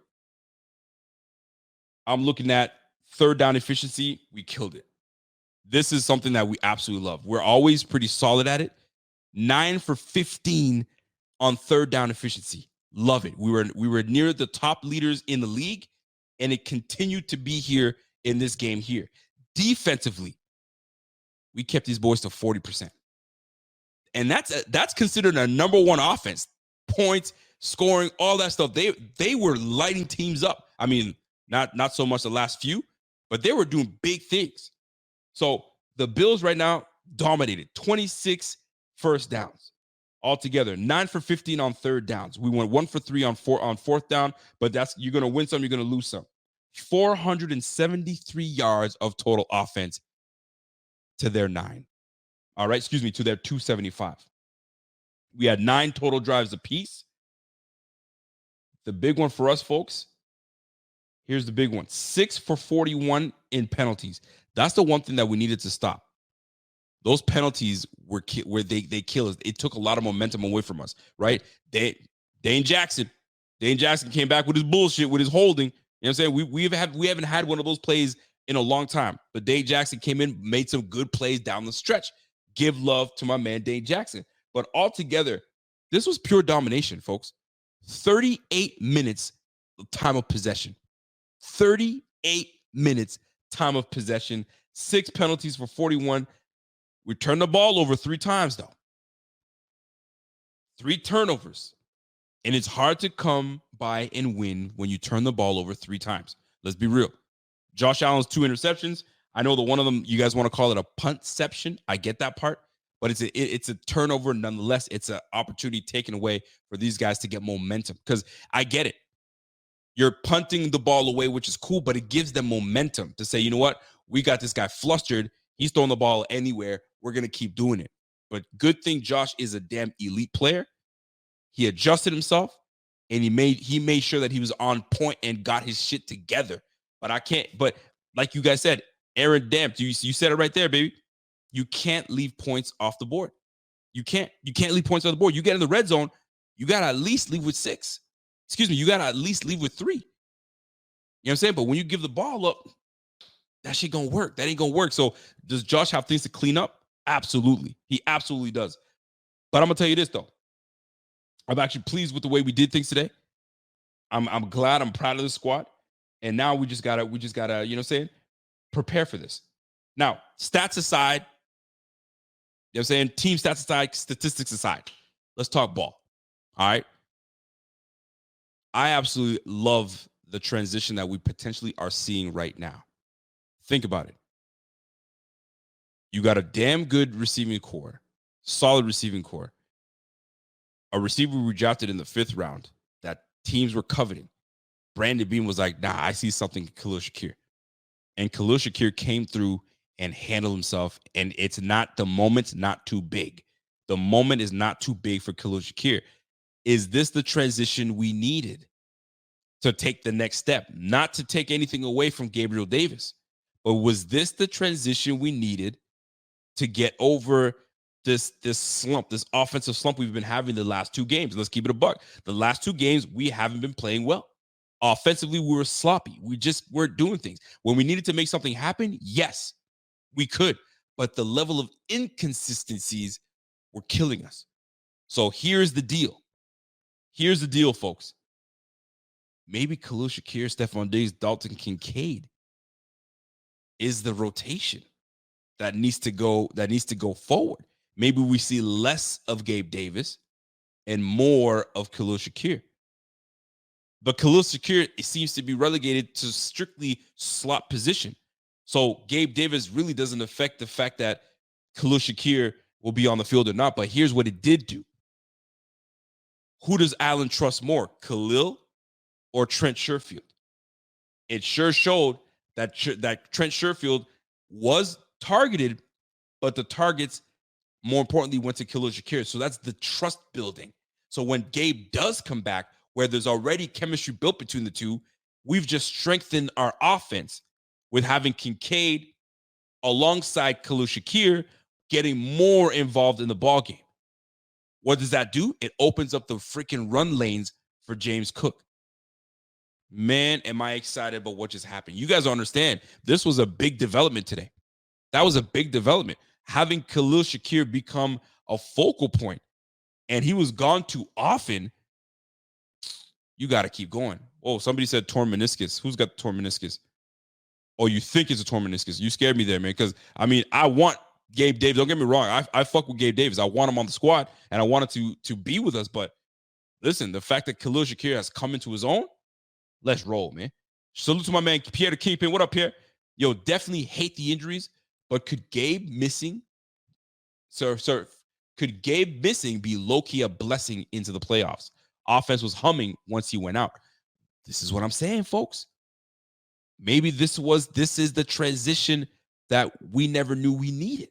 I'm looking at third down efficiency. We killed it. This is something that we absolutely love. We're always pretty solid at it. 9 for 15 on third down efficiency. Love it. We were near the top leaders in the league, and it continued to be here in this game here. Defensively, we kept these boys to 40%. And that's considered a number one offense. Points, scoring, all that stuff. They were lighting teams up. I mean, not so much the last few, but they were doing big things. So the Bills right now dominated 26 first downs altogether, 9 for 15 on third downs. We went 1 for 3 on fourth down, but you're going to win some, you're going to lose some. 473 yards of total offense to their 9. All right, to their 275. We had 9 total drives apiece. The big one for us, folks, here's the big one. 6 for 41 in penalties. That's the one thing that we needed to stop. Those penalties were where they kill us. It took a lot of momentum away from us, right? Dane Jackson came back with his bullshit, with his holding. You know what I'm saying? We haven't had one of those plays in a long time. But Dane Jackson came in, made some good plays down the stretch. Give love to my man Dane Jackson. But altogether, this was pure domination, folks. 38 minutes of time of possession. 38 minutes time of possession. 6 penalties for 41. We turned the ball over 3 times, though. 3 turnovers. And it's hard to come by and win when you turn the ball over 3 times. Let's be real. Josh Allen's 2 interceptions. I know that one of them, you guys want to call it a puntception. I get that part. But it's a turnover nonetheless. It's an opportunity taken away for these guys to get momentum. Because I get it. You're punting the ball away, which is cool, but it gives them momentum to say, you know what? We got this guy flustered. He's throwing the ball anywhere. We're going to keep doing it. But good thing Josh is a damn elite player. He adjusted himself, and he made sure that he was on point and got his shit together. But like you guys said, Aaron Damp, you said it right there, baby. You can't leave points off the board. You can't leave points on the board. You get in the red zone, you got to at least leave with 6. You got to at least leave with 3. You know what I'm saying? But when you give the ball up, that shit gonna work. That ain't gonna work. So does Josh have things to clean up? Absolutely. He absolutely does. But I'm gonna tell you this, though. I'm actually pleased with the way we did things today. I'm glad. I'm proud of the squad. And now we just gotta, you know what I'm saying? Prepare for this. Now, stats aside, you know what I'm saying? Team stats aside, statistics aside. Let's talk ball. All right. I absolutely love the transition that we potentially are seeing right now. Think about it. You got a damn good receiving core, solid receiving core. A receiver we drafted in the 5th round that teams were coveting. Brandon Beam was like, nah, I see something in Khalil Shakir. And Khalil Shakir came through and handle himself. And it's not, the moment's not too big. The moment is not too big for Khalil Shakir. Is this the transition we needed to take the next step? Not to take anything away from Gabriel Davis, but was this the transition we needed to get over this slump, this offensive slump we've been having the last 2 games? Let's keep it a buck. The last 2 games, we haven't been playing well. Offensively, we were sloppy. We just weren't doing things. When we needed to make something happen, yes, we could. But the level of inconsistencies were killing us. So here's the deal. Here's the deal, folks. Maybe Khalil Shakir, Stephon Diggs, Dalton Kincaid is the rotation that needs to go forward. Maybe we see less of Gabe Davis and more of Khalil Shakir. But Khalil Shakir seems to be relegated to strictly slot position. So Gabe Davis really doesn't affect the fact that Khalil Shakir will be on the field or not. But here's what it did do. Who does Allen trust more, Khalil or Trent Sherfield? It sure showed that Trent Sherfield was targeted, but the targets, more importantly, went to Khalil Shakir. So that's the trust building. So when Gabe does come back, where there's already chemistry built between the two, we've just strengthened our offense with having Kincaid alongside Khalil Shakir getting more involved in the ball game. What does that do? It opens up the freaking run lanes for James Cook. Man, am I excited about what just happened. You guys understand, this was a big development today. That was a big development. Having Khalil Shakir become a focal point, and he was gone too often. You got to keep going. Oh, somebody said torn meniscus. Who's got the torn meniscus? Oh, you think it's a torn meniscus? You scared me there, man. Because, I mean, I want Gabe Davis. Don't get me wrong. I fuck with Gabe Davis. I want him on the squad, and I wanted to be with us. But listen, the fact that Khalil Shakir has come into his own, let's roll, man. Salute to my man, Pierre the Kingpin. What up, Pierre? Yo, definitely hate the injuries, but could Gabe missing, could Gabe missing be low-key a blessing into the playoffs? Offense was humming once he went out. This is what I'm saying, folks. Maybe this is the transition that we never knew we needed.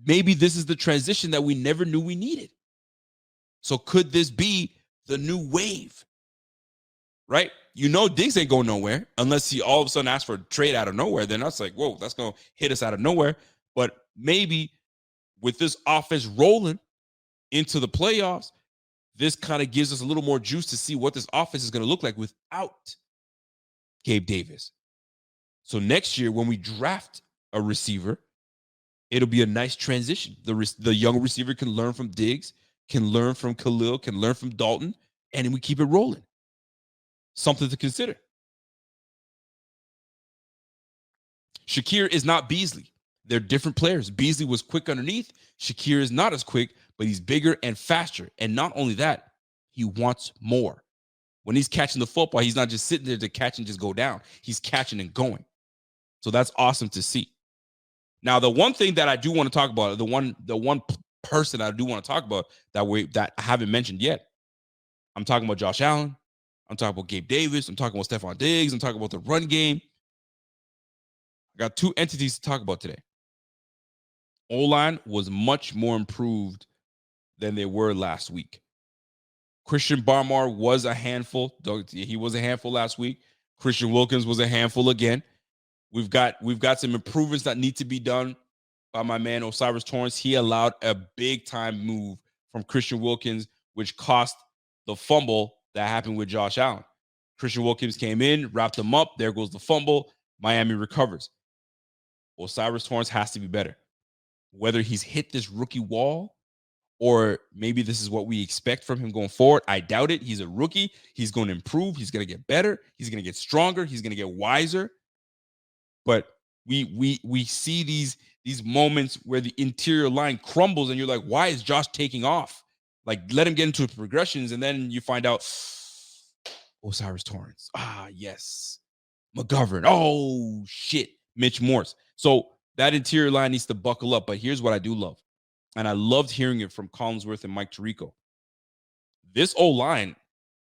Maybe this is the transition that we never knew we needed. So could this be the new wave? Right? You know, Diggs ain't going nowhere unless he all of a sudden asks for a trade out of nowhere. Then that's like, whoa, that's going to hit us out of nowhere. But maybe with this offense rolling into the playoffs, this kind of gives us a little more juice to see what this offense is going to look like without Gabe Davis. So next year, when we draft a receiver, it'll be a nice transition. The young receiver can learn from Diggs, can learn from Khalil, can learn from Dalton, and we keep it rolling. Something to consider. Shakir is not Beasley. They're different players. Beasley was quick underneath. Shakir is not as quick, but he's bigger and faster. And not only that, he wants more. When he's catching the football, he's not just sitting there to catch and just go down. He's catching and going. So that's awesome to see. Now, the one thing that I do want to talk about, the one person I do want to talk about that I haven't mentioned yet, I'm talking about Josh Allen. I'm talking about Gabe Davis. I'm talking about Stephon Diggs. I'm talking about the run game. I got 2 entities to talk about today. O-line was much more improved than they were last week. Christian Barmore was a handful. He was a handful last week. Christian Wilkins was a handful again. We've got some improvements that need to be done by my man Osiris Torrance. He allowed a big time move from Christian Wilkins, which cost the fumble that happened with Josh Allen. Christian Wilkins came in, wrapped him up. There goes the fumble. Miami recovers. Osiris Torrance has to be better. Whether he's hit this rookie wall or maybe this is what we expect from him going forward, I doubt it. He's a rookie. He's going to improve. He's going to get better. He's going to get stronger. He's going to get wiser. But we see these moments where the interior line crumbles and you're like, why is Josh taking off? Like, let him get into progressions, and then you find out, Osiris Torrance. Ah, yes. McGovern. Oh, shit. Mitch Morse. So that interior line needs to buckle up. But here's what I do love. And I loved hearing it from Collinsworth and Mike Tirico. This O-line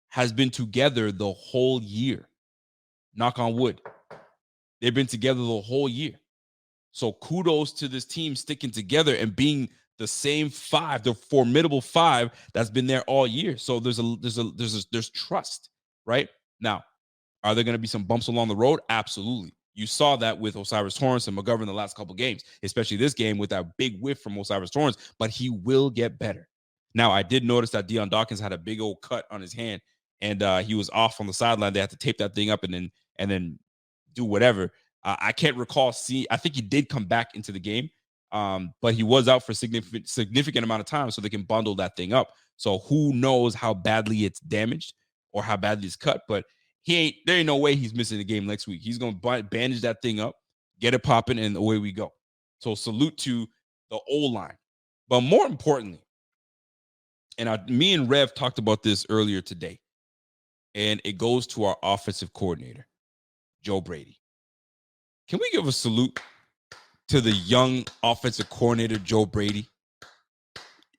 has been together the whole year. Knock on wood. They've been together the whole year. So kudos to this team sticking together and being the same five, the formidable five that's been there all year. So there's trust, right? Now, are there going to be some bumps along the road? Absolutely. You saw that with Osiris Torrance and McGovern the last couple games, especially this game with that big whiff from Osiris Torrance, but he will get better. Now, I did notice that Deion Dawkins had a big old cut on his hand, and he was off on the sideline. They had to tape that thing up and then do whatever. I can't recall. I think he did come back into the game, but he was out for significant amount of time, so they can bundle that thing up. So who knows how badly it's damaged or how badly it's cut, but there ain't no way he's missing the game next week. He's going to bandage that thing up, get it popping, and away we go. So salute to the O-line. But more importantly, and me and Rev talked about this earlier today, and it goes to our offensive coordinator, Joe Brady. Can we give a salute to the young offensive coordinator, Joe Brady?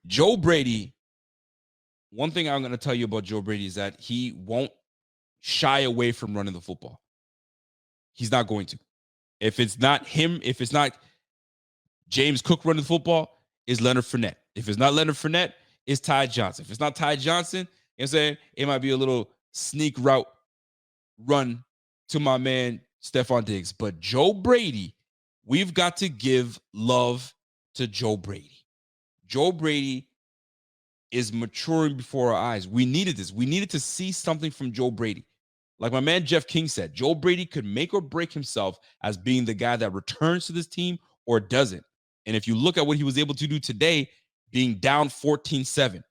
Joe Brady, one thing I'm going to tell you about Joe Brady is that he won't shy away from running the football. He's not going to. If it's not him, if it's not James Cook running the football, it's Leonard Fournette. If it's not Leonard Fournette, it's Ty Johnson. If it's not Ty Johnson, you know what I'm saying? It might be a little sneak route run to my man Stephon Diggs. But Joe Brady, we've got to give love to Joe Brady. Joe Brady is maturing before our eyes. We needed this. We needed to see something from Joe Brady. Like my man Jeff King said, Joe Brady could make or break himself as being the guy that returns to this team or doesn't. And if you look at what he was able to do today, being down 14-7,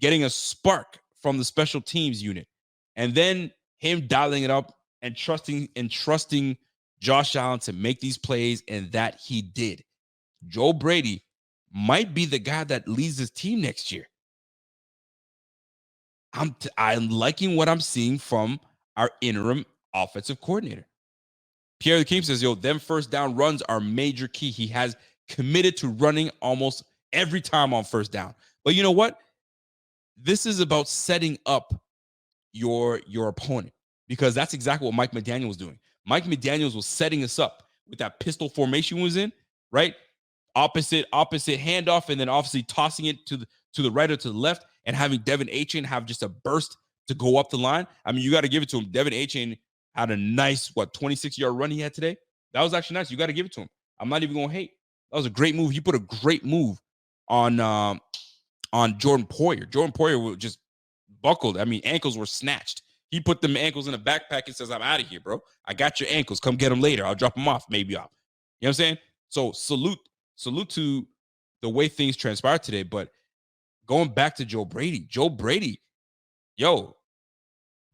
getting a spark from the special teams unit, and then him dialing it up and trusting Josh Allen to make these plays, and that he did. Joe Brady might be the guy that leads his team next year. I'm liking what I'm seeing from our interim offensive coordinator. Pierre King says, them first down runs are major key. He has committed to running almost every time on first down. But you know what? This is about setting up your opponent, because that's exactly what Mike McDaniel was doing. Mike McDaniels was setting us up with that pistol formation he was in, right? Opposite handoff, and then obviously tossing it to the right or to the left, and having Devin Achane have just a burst to go up the line. I mean, you got to give it to him. Devin Achane had a nice 26-yard run he had today. That was actually nice. You got to give it to him. I'm not even going to hate. That was a great move. He put a great move on Jordan Poyer. Jordan Poyer just buckled. I mean, ankles were snatched. He put them ankles in a backpack and says, I'm out of here, bro. I got your ankles. Come get them later. I'll drop them off. Maybe off. You know what I'm saying? So salute to the way things transpired today. But going back to Joe Brady,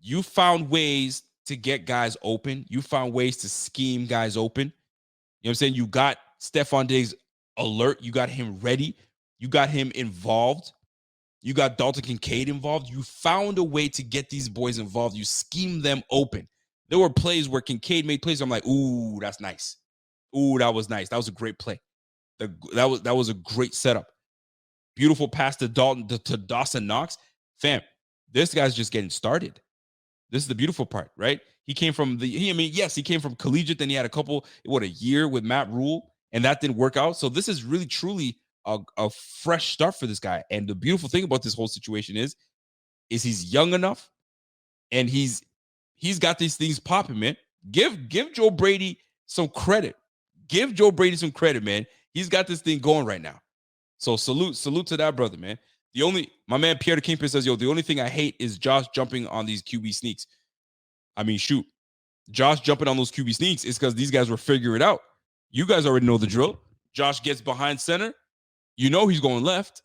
you found ways to get guys open. You found ways to scheme guys open. You know what I'm saying? You got Stephon Diggs alert. You got him ready. You got him involved. You got Dalton Kincaid involved. You found a way to get these boys involved. You schemed them open. There were plays where Kincaid made plays. I'm like, ooh, that's nice. Ooh, that was nice. That was a great play. That was a great setup. Beautiful pass to Dawson Knox. Fam, this guy's just getting started. This is the beautiful part, right? He came from he came from collegiate. Then he had a year with Matt Rule, and that didn't work out. So this is really, truly a fresh start for this guy. And the beautiful thing about this whole situation is he's young enough, and he's got these things popping, man. Give Joe Brady some credit. Give Joe Brady some credit, man. He's got this thing going right now. So salute to that brother, man. My man Pierre the Kingpin says, the only thing I hate is Josh jumping on these QB sneaks. I mean, shoot. Josh jumping on those QB sneaks is because these guys were figuring it out. You guys already know the drill. Josh gets behind center. You know he's going left.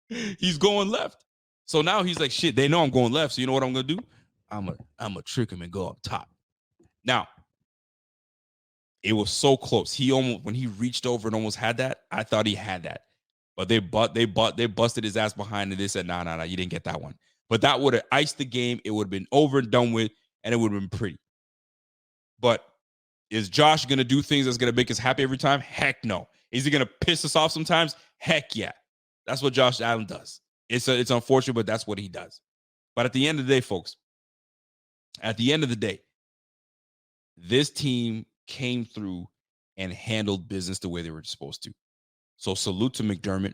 He's going left. So now he's like, shit, they know I'm going left. So you know what I'm going to do? I'm a trick him and go up top. Now, it was so close. When he reached over and almost had that, I thought he had that. But they busted his ass behind, and they said, nah, you didn't get that one. But that would have iced the game. It would have been over and done with, and it would have been pretty. But is Josh going to do things that's going to make us happy every time? Heck no. Is he going to piss us off sometimes? Heck yeah. That's what Josh Allen does. It's unfortunate, but that's what he does. But at the end of the day, folks, this team came through and handled business the way they were supposed to. So salute to McDermott.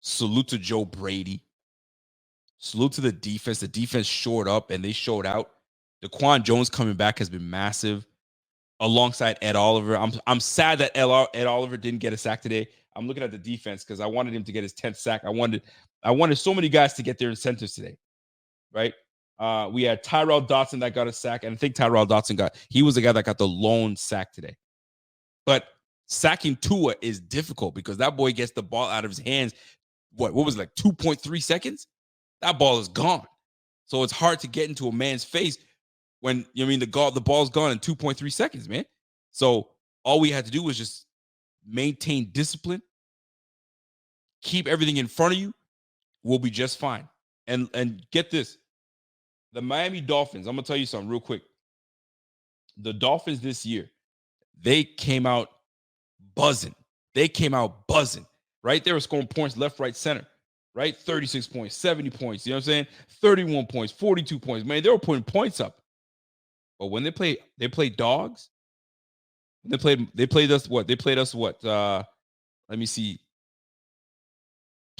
Salute to Joe Brady. Salute to the defense. The defense showed up and they showed out. Daquan Jones coming back has been massive alongside Ed Oliver. I'm sad that Ed Oliver didn't get a sack today. I'm looking at the defense because I wanted him to get his 10th sack. I wanted so many guys to get their incentives today, right? We had Tyrell Dotson that got a sack, and I think Tyrell Dotson he was the guy that got the lone sack today. But sacking Tua is difficult because that boy gets the ball out of his hands. What was it, like 2.3 seconds? That ball is gone. So it's hard to get into a man's face when the ball's gone in 2.3 seconds, man. So all we had to do was just maintain discipline, keep everything in front of you. We'll be just fine. And get this, the Miami Dolphins, I'm gonna tell you something real quick. The Dolphins this year, they came out buzzing. Right? They were scoring points left, right, center. Right? 36 points, 70 points. You know what I'm saying? 31 points, 42 points. Man, they were putting points up. But when they played dogs. They played us what? They played us what? Let me see.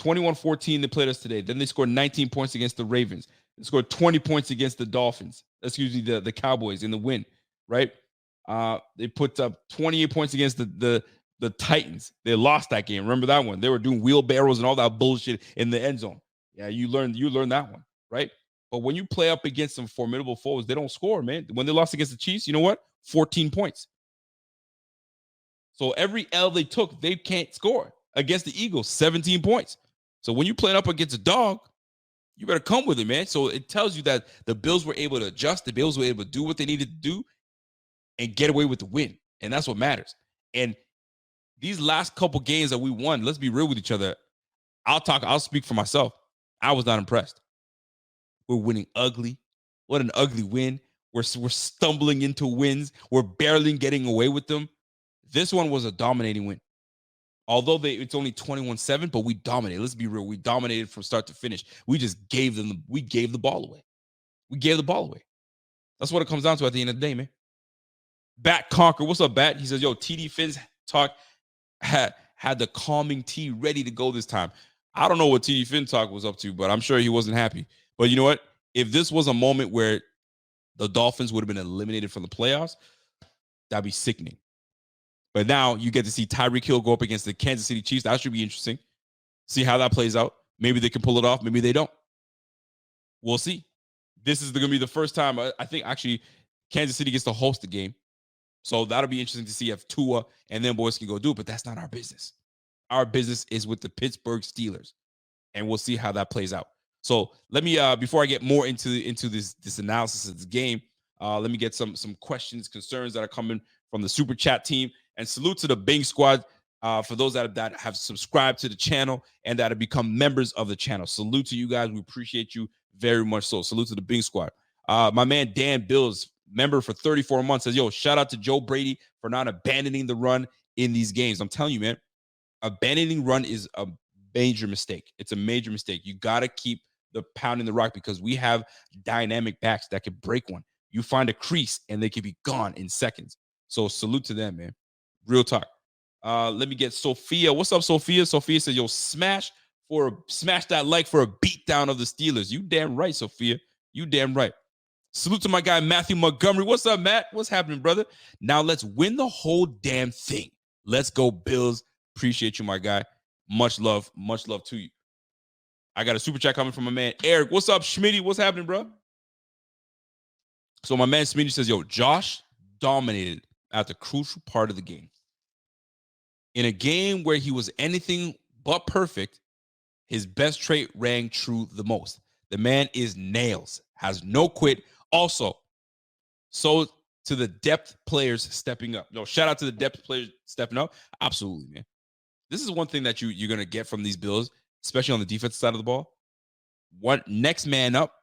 21-14, they played us today. Then they scored 19 points against the Ravens. They scored 20 points against the Dolphins. Excuse me, the Cowboys in the win, right? They put up 28 points against the Titans. They lost that game. Remember that one? They were doing wheelbarrows and all that bullshit in the end zone. Yeah, you learned that one, right? But when you play up against some formidable foes, they don't score, man. When they lost against the Chiefs, you know what? 14 points. So every L they took, they can't score. Against the Eagles, 17 points. So when you play up against a dog, you better come with it, man. So it tells you that the Bills were able to adjust. The Bills were able to do what they needed to do and get away with the win. And that's what matters. And these last couple games that we won, let's be real with each other. I'll speak for myself. I was not impressed. We're winning ugly. What an ugly win. We're stumbling into wins. We're barely getting away with them. This one was a dominating win. Although it's only 21-7, but we dominated. Let's be real. We dominated from start to finish. We just gave the ball away. We gave the ball away. That's what it comes down to at the end of the day, man. Bat Conquer. What's up, Bat? He says, yo, TD Finn's talk had the calming tea ready to go this time. I don't know what TD Finn talk was up to, but I'm sure he wasn't happy. But you know what? If this was a moment where the Dolphins would have been eliminated from the playoffs, that'd be sickening. But now you get to see Tyreek Hill go up against the Kansas City Chiefs. That should be interesting. See how that plays out. Maybe they can pull it off. Maybe they don't. We'll see. This is going to be the first time, I think, actually, Kansas City gets to host the game. So that'll be interesting to see if Tua and them boys can go do it. But that's not our business. Our business is with the Pittsburgh Steelers. And we'll see how that plays out. So let me, before I get more into this analysis of this game, let me get some questions, concerns that are coming from the Super Chat team. And salute to the Bing Squad for those that have subscribed to the channel and that have become members of the channel. Salute to you guys. We appreciate you very much so. Salute to the Bing Squad. My man Dan Bills, member for 34 months, says, yo, shout out to Joe Brady for not abandoning the run in these games. I'm telling you, man, abandoning run is a major mistake. It's a major mistake. You got to keep the pound in the rock because we have dynamic backs that could break one. You find a crease and they could be gone in seconds. So salute to them, man. Real talk. Let me get Sophia. What's up, Sophia? Sophia says, yo, smash that like for a beatdown of the Steelers. You damn right, Sophia. You damn right. Salute to my guy, Matthew Montgomery. What's up, Matt? What's happening, brother? Now let's win the whole damn thing. Let's go, Bills. Appreciate you, my guy. Much love to you. I got a super chat coming from my man, Eric. What's up, Schmitty? What's happening, bro? So my man, Schmitty says, yo, Josh dominated at the crucial part of the game. In a game where he was anything but perfect, his best trait rang true the most. The man is nails, has no quit. Also, so to the depth players stepping up. Yo, shout out to the depth players stepping up. Absolutely, man. This is one thing that you're going to get from these Bills, especially on the defensive side of the ball. What next man up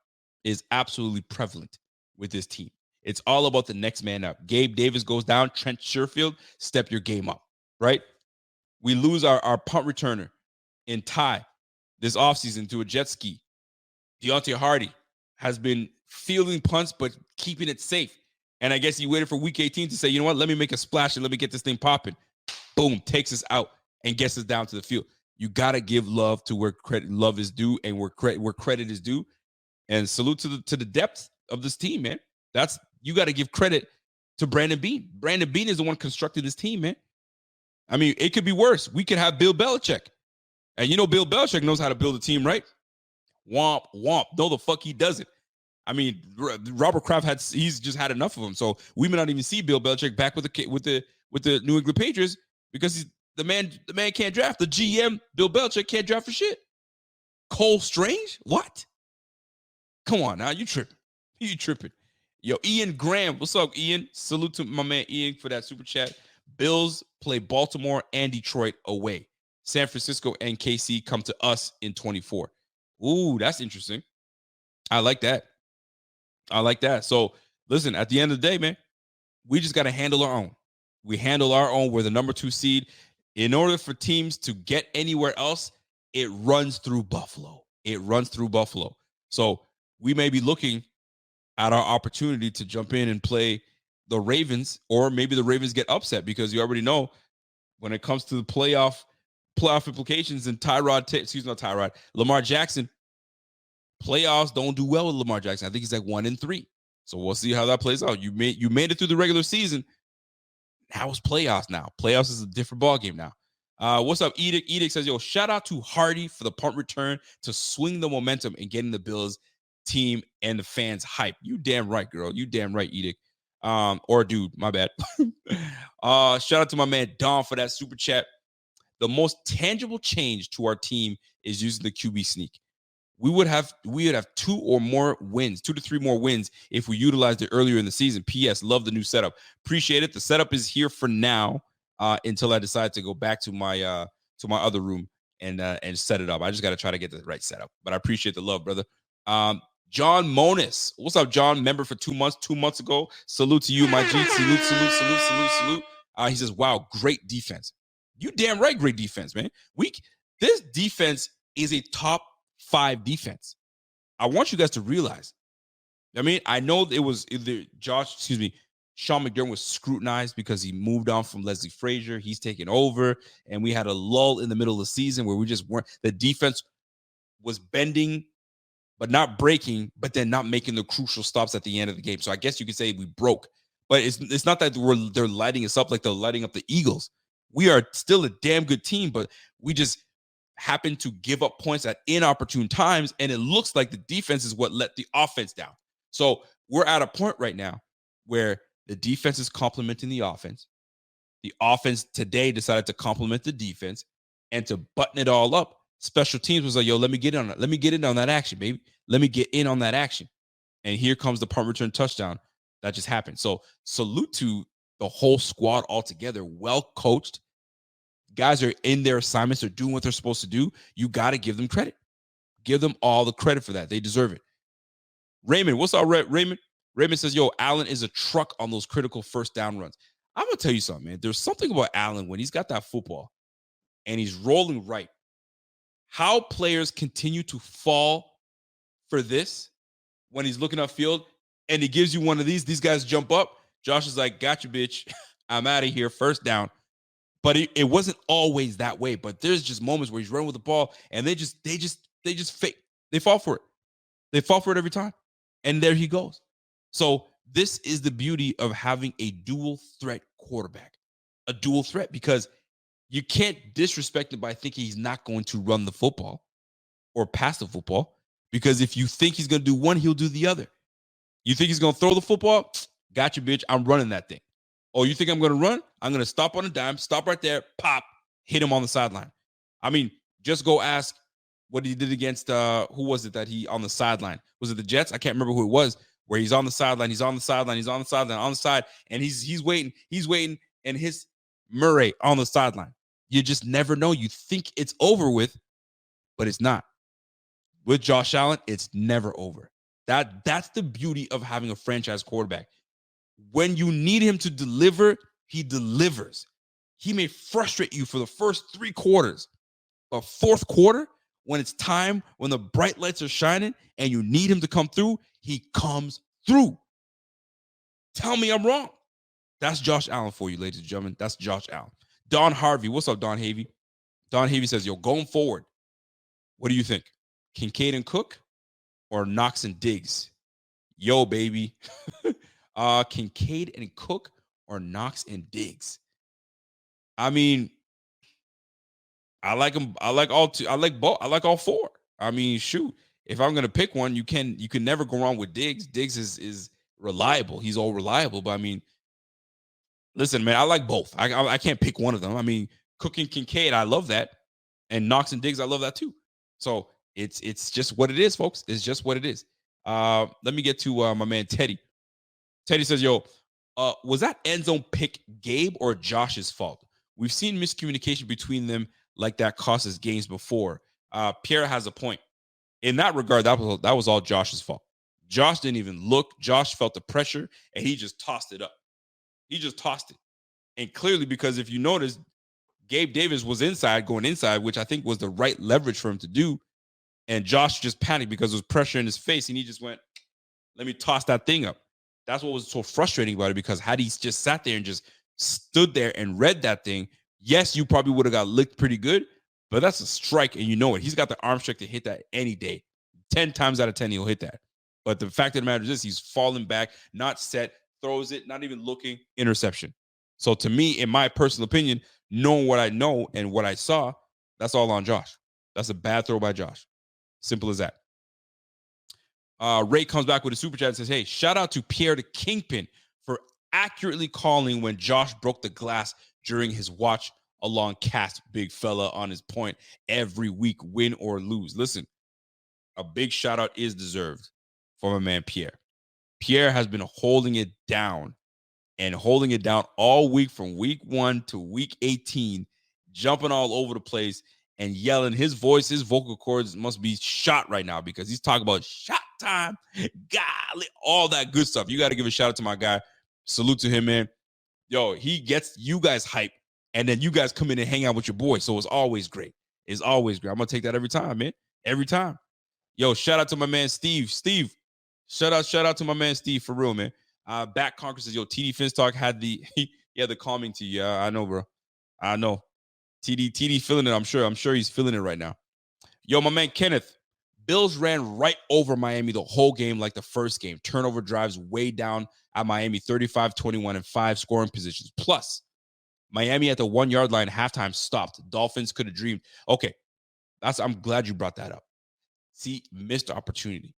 is absolutely prevalent with this team. It's all about the next man up. Gabe Davis goes down. Trent Sherfield, step your game up, right? We lose our punt returner in Ty this offseason to a jet ski. Deontay Hardy has been fielding punts, but keeping it safe. And I guess he waited for week 18 to say, you know what, let me make a splash and let me get this thing popping. Boom, takes us out and gets us down to the field. You got to give love to where love is due and where credit is due. And salute to the depth of this team, man. You got to give credit to Brandon Beane. Brandon Beane is the one constructing this team, man. I mean, it could be worse. We could have Bill Belichick. And you know Bill Belichick knows how to build a team, right? Womp, womp. No, the fuck he doesn't. I mean, Robert Kraft he's just had enough of them. So we may not even see Bill Belichick back with the New England Patriots because the man can't draft. The GM, Bill Belichick, can't draft for shit. Cole Strange? What? Come on now, you tripping. You tripping. Yo, Ian Graham. What's up, Ian? Salute to my man Ian for that super chat. Bills play Baltimore and Detroit away. San Francisco and KC come to us in 24. Ooh, that's interesting. I like that. So, listen, at the end of the day, man, we just got to handle our own. We handle our own. We're the number 2 seed. In order for teams to get anywhere else, it runs through Buffalo. So we may be looking at our opportunity to jump in and play the Ravens, or maybe the Ravens get upset because you already know when it comes to the playoff implications and Lamar Jackson, playoffs don't do well with Lamar Jackson. I think he's like 1-3. So we'll see how that plays out. You made it through the regular season. Now it's playoffs now. Playoffs is a different ballgame now. What's up, Edict? Edict says, yo, shout out to Hardy for the punt return to swing the momentum and getting the Bills team and the fans hype. You damn right, girl. You damn right, Edict. Or dude, my bad. Shout out to my man Don for that super chat. The most tangible change to our team is using the QB sneak. We would have 2 to 3 more wins if we utilized it earlier in the season. P.S. Love the new setup. Appreciate it. The setup is here for now until I decide to go back to my other room and set it up. I just got to try to get the right setup. But I appreciate the love, brother. John Monis. What's up, John? Member for 2 months. 2 months ago. Salute to you, my G. Salute. He says, wow, great defense. You damn right, great defense, man. This defense is a top 5 defense. I want you guys to realize. I mean, I know it was either Sean McDermott was scrutinized because he moved on from Leslie Frazier. He's taken over, and we had a lull in the middle of the season where we just weren't. The defense was bending, but not breaking, but then not making the crucial stops at the end of the game. So I guess you could say we broke. But it's not that they're lighting us up like they're lighting up the Eagles. We are still a damn good team, but we just happen to give up points at inopportune times, and it looks like the defense is what let the offense down. So we're at a point right now where the defense is complementing the offense. The offense today decided to complement the defense, and to button it all up, special teams was like, yo, let me get in on it. Let me get in on that action, baby. Let me get in on that action. And here comes the punt return touchdown that just happened. So salute to the whole squad altogether. Well coached. Guys are in their assignments. They're doing what they're supposed to do. You got to give them credit. Give them all the credit for that. They deserve it. Raymond, what's up, Raymond? Raymond says, yo, Allen is a truck on those critical first down runs. I'm going to tell you something, man. There's something about Allen when he's got that football and he's rolling right. How players continue to fall for this when he's looking upfield and he gives you one of these guys jump up. Josh is like, gotcha, bitch. I'm out of here. First down. But it wasn't always that way. But there's just moments where he's running with the ball and they just fake. They fall for it. They fall for it every time. And there he goes. So this is the beauty of having a dual threat quarterback. A dual threat, because you can't disrespect him by thinking he's not going to run the football or pass the football. Because if you think he's going to do one, he'll do the other. You think he's going to throw the football? Gotcha, bitch. I'm running that thing. Oh, you think I'm going to run? I'm going to stop on a dime, stop right there, pop, hit him on the sideline. I mean, just go ask what he did against, who was it that he on the sideline? Was it the Jets? I can't remember who it was, where he's on the sideline, on the side, and he's waiting, and his Murray on the sideline. You just never know. You think it's over with, but it's not. With Josh Allen, it's never over. That's the beauty of having a franchise quarterback. When you need him to deliver, he delivers. He may frustrate you for the first 3 quarters, but fourth quarter, when it's time, when the bright lights are shining and you need him to come through, he comes through. Tell me I'm wrong. That's Josh Allen for you, ladies and gentlemen. That's Josh Allen. Don Harvey. What's up, Don Havey? Don Havey says, yo, going forward, what do you think? Kincaid and Cook or Knox and Diggs? Yo, baby. Kincaid and Cook or Knox and Diggs? I mean, I like them. I like all two. I like both. I like all four. I mean, shoot. If I'm gonna pick one, you can never go wrong with Diggs. Diggs is reliable. He's all reliable. But I mean, listen, man, I like both. I can't pick one of them. I mean, Cook and Kincaid, I love that, and Knox and Diggs, I love that too. So it's just what it is, folks. It's just what it is. Let me get to my man Teddy. Teddy says, "Yo, was that end zone pick Gabe or Josh's fault? We've seen miscommunication between them like that cost us games before." Pierre has a point in that regard. That was all Josh's fault. Josh didn't even look. Josh felt the pressure and he just tossed it up. He just tossed it. And clearly, because if you notice, Gabe Davis was going inside, which I think was the right leverage for him to do. And Josh just panicked because there was pressure in his face. And he just went, let me toss that thing up. That's what was so frustrating about it, because had he just sat there and just stood there and read that thing, yes, you probably would have got licked pretty good, but that's a strike and you know it. He's got the arm strength to hit that any day. 10 times out of 10, he'll hit that. But the fact of the matter is this, he's falling back, not set, throws it, not even looking, interception. So to me, in my personal opinion, knowing what I know and what I saw, that's all on Josh. That's a bad throw by Josh. Simple as that. Ray comes back with a super chat and says, hey, shout out to Pierre the Kingpin for accurately calling when Josh broke the glass during his watch along cast. Big fella on his point every week, win or lose. Listen, a big shout out is deserved for my man Pierre. Pierre has been holding it down all week from week 1 to week 18, jumping all over the place and yelling. His voice, his vocal cords must be shot right now because he's talking about shot time, golly, all that good stuff. You got to give a shout out to my guy. Salute to him, man. Yo, he gets you guys hype, and then you guys come in and hang out with your boy. So it's always great. It's always great. I'm going to take that every time, man. Every time. Yo, shout out to my man Steve. Steve, shout out to my man Steve, for real, man. Back Conquer says, yo, TD Finstalk had the calming to you. I know, bro. I know. TD feeling it. I'm sure he's feeling it right now. Yo, my man Kenneth. Bills ran right over Miami the whole game like the first game. Turnover drives way down at Miami, 35-21 and 5 scoring positions. Plus, Miami at the 1 yard line halftime stopped. Dolphins could have dreamed. Okay, I'm glad you brought that up. See, missed opportunity.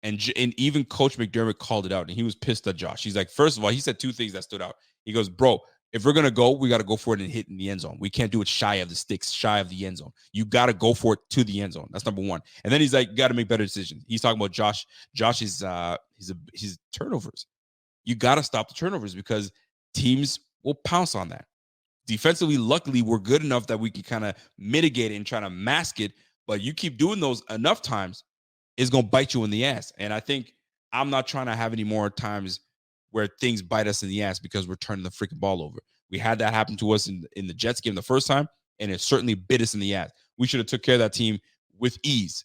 And even Coach McDermott called it out, and he was pissed at Josh. He's like, first of all, he said two things that stood out. He goes, bro, if we're going to go, we got to go for it and hit in the end zone. We can't do it shy of the sticks, shy of the end zone. You got to go for it to the end zone. That's number one. And then he's like, you got to make better decisions. He's talking about Josh's his turnovers. You got to stop the turnovers because teams will pounce on that. Defensively, luckily, we're good enough that we can kind of mitigate it and try to mask it. But you keep doing those enough times, it's going to bite you in the ass. And I think I'm not trying to have any more times where things bite us in the ass because we're turning the freaking ball over. We had that happen to us in the Jets game the first time, and it certainly bit us in the ass. We should have took care of that team with ease,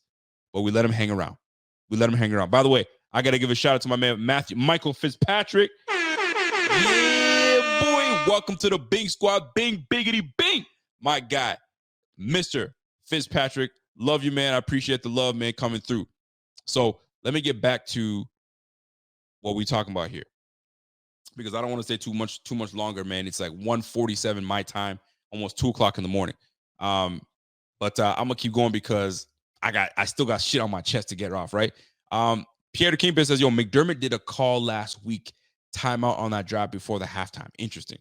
but we let them hang around. By the way, I got to give a shout out to my man Michael Fitzpatrick. Yeah, boy. Welcome to the Bing Squad. Bing, biggity, bing. My guy, Mr. Fitzpatrick. Love you, man. I appreciate the love, man, coming through. So let me get back to what we're talking about here, because I don't want to stay too much longer, man. It's like 1:47 my time, almost 2:00 in the morning. But I'm gonna keep going because I still got shit on my chest to get off, right? Pierre the Kingpin says, yo, McDermott did a call last week, timeout on that drive before the halftime. Interesting.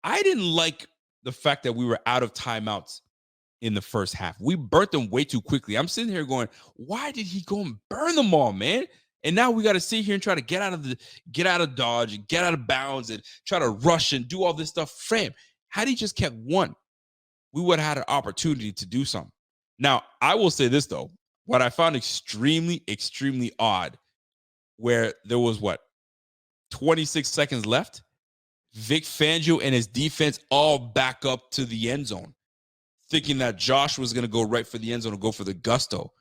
I didn't like the fact that we were out of timeouts in the first half. We burnt them way too quickly. I'm sitting here going, why did he go and burn them all, man? And now we got to sit here and try to get out of dodge and get out of bounds and try to rush and do all this stuff. Fam, had he just kept one, we would have had an opportunity to do something. Now, I will say this, though. What I found extremely, extremely odd, where there was, 26 seconds left? Vic Fangio and his defense all back up to the end zone, thinking that Josh was going to go right for the end zone and go for the gusto.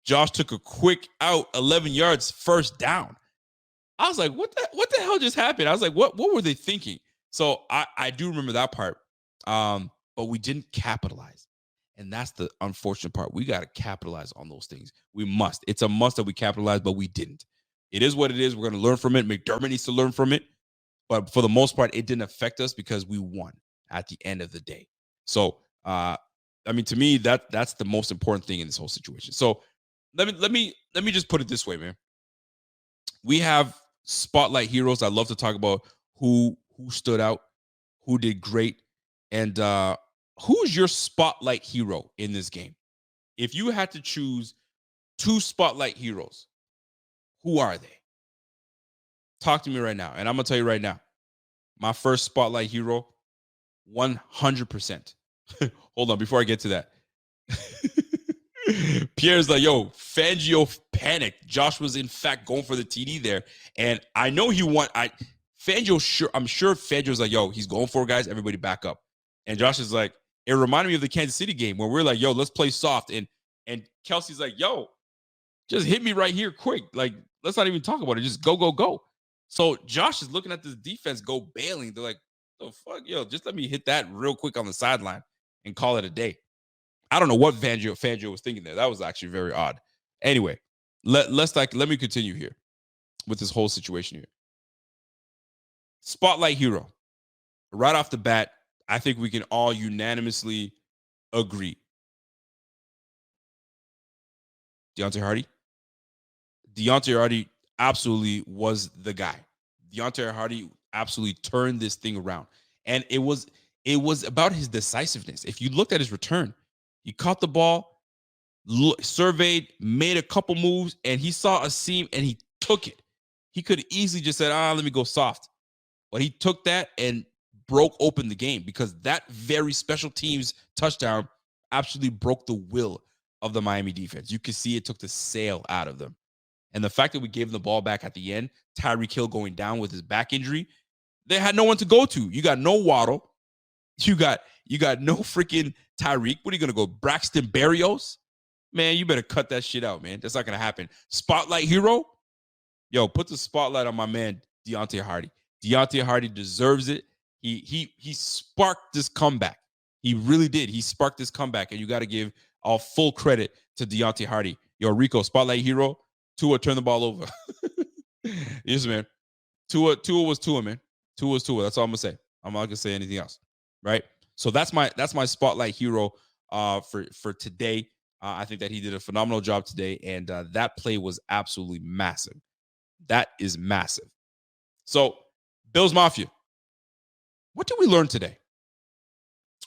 Josh took a quick out, 11 yards, first down. I was like, what the hell just happened? I was like, what were they thinking? So I do remember that part. But we didn't capitalize. And that's the unfortunate part. We got to capitalize on those things. We must. It's a must that we capitalize, but we didn't. It is what it is. We're going to learn from it. McDermott needs to learn from it. But for the most part, it didn't affect us because we won at the end of the day. So, I mean, to me, that's the most important thing in this whole situation. So let me just put it this way, man. We have spotlight heroes. I love to talk about who stood out, who did great, and who's your spotlight hero in this game? If you had to choose 2 spotlight heroes, who are they? Talk to me right now. And I'm going to tell you right now, my first spotlight hero, 100%. Hold on, before I get to that. Pierre's like, yo, Fangio panicked. Josh was in fact going for the TD there. And I know he won. I'm sure Fangio's like, yo, he's going for it, guys. Everybody back up. And Josh is like, it reminded me of the Kansas City game where we're like, yo, let's play soft. And Kelsey's like, yo, just hit me right here quick. Like, let's not even talk about it. Just go, go, go. So Josh is looking at this defense go bailing. They're like, the fuck, yo, just let me hit that real quick on the sideline and call it a day. I don't know what Fangio was thinking there. That was actually very odd. Anyway, let me continue here with this whole situation here. Spotlight hero. Right off the bat, I think we can all unanimously agree. Deontay Hardy. Deontay Hardy absolutely was the guy. Deontay Hardy absolutely turned this thing around. And it was about his decisiveness. If you looked at his return, he caught the ball, surveyed, made a couple moves, and he saw a seam and he took it. He could easily just said, let me go soft. But he took that and broke open the game because that very special teams touchdown absolutely broke the will of the Miami defense. You could see it took the sail out of them. And the fact that we gave them the ball back at the end, Tyreek Hill going down with his back injury, they had no one to go to. You got no Waddle. You got no freaking Tyreek. What are you going to go, Braxton Berrios? Man, you better cut that shit out, man. That's not going to happen. Spotlight hero? Yo, put the spotlight on my man, Deontay Hardy. Deontay Hardy deserves it. He sparked this comeback. He really did. He sparked this comeback, and you got to give all full credit to Deontay Hardy. Yo, Rico, spotlight hero. Tua turned the ball over. Yes, man. Tua was Tua, man. Tua was Tua. That's all I'm gonna say. I'm not gonna say anything else. Right? So that's my spotlight hero for today. I think that he did a phenomenal job today, and that play was absolutely massive. That is massive. So, Bills Mafia, what did we learn today?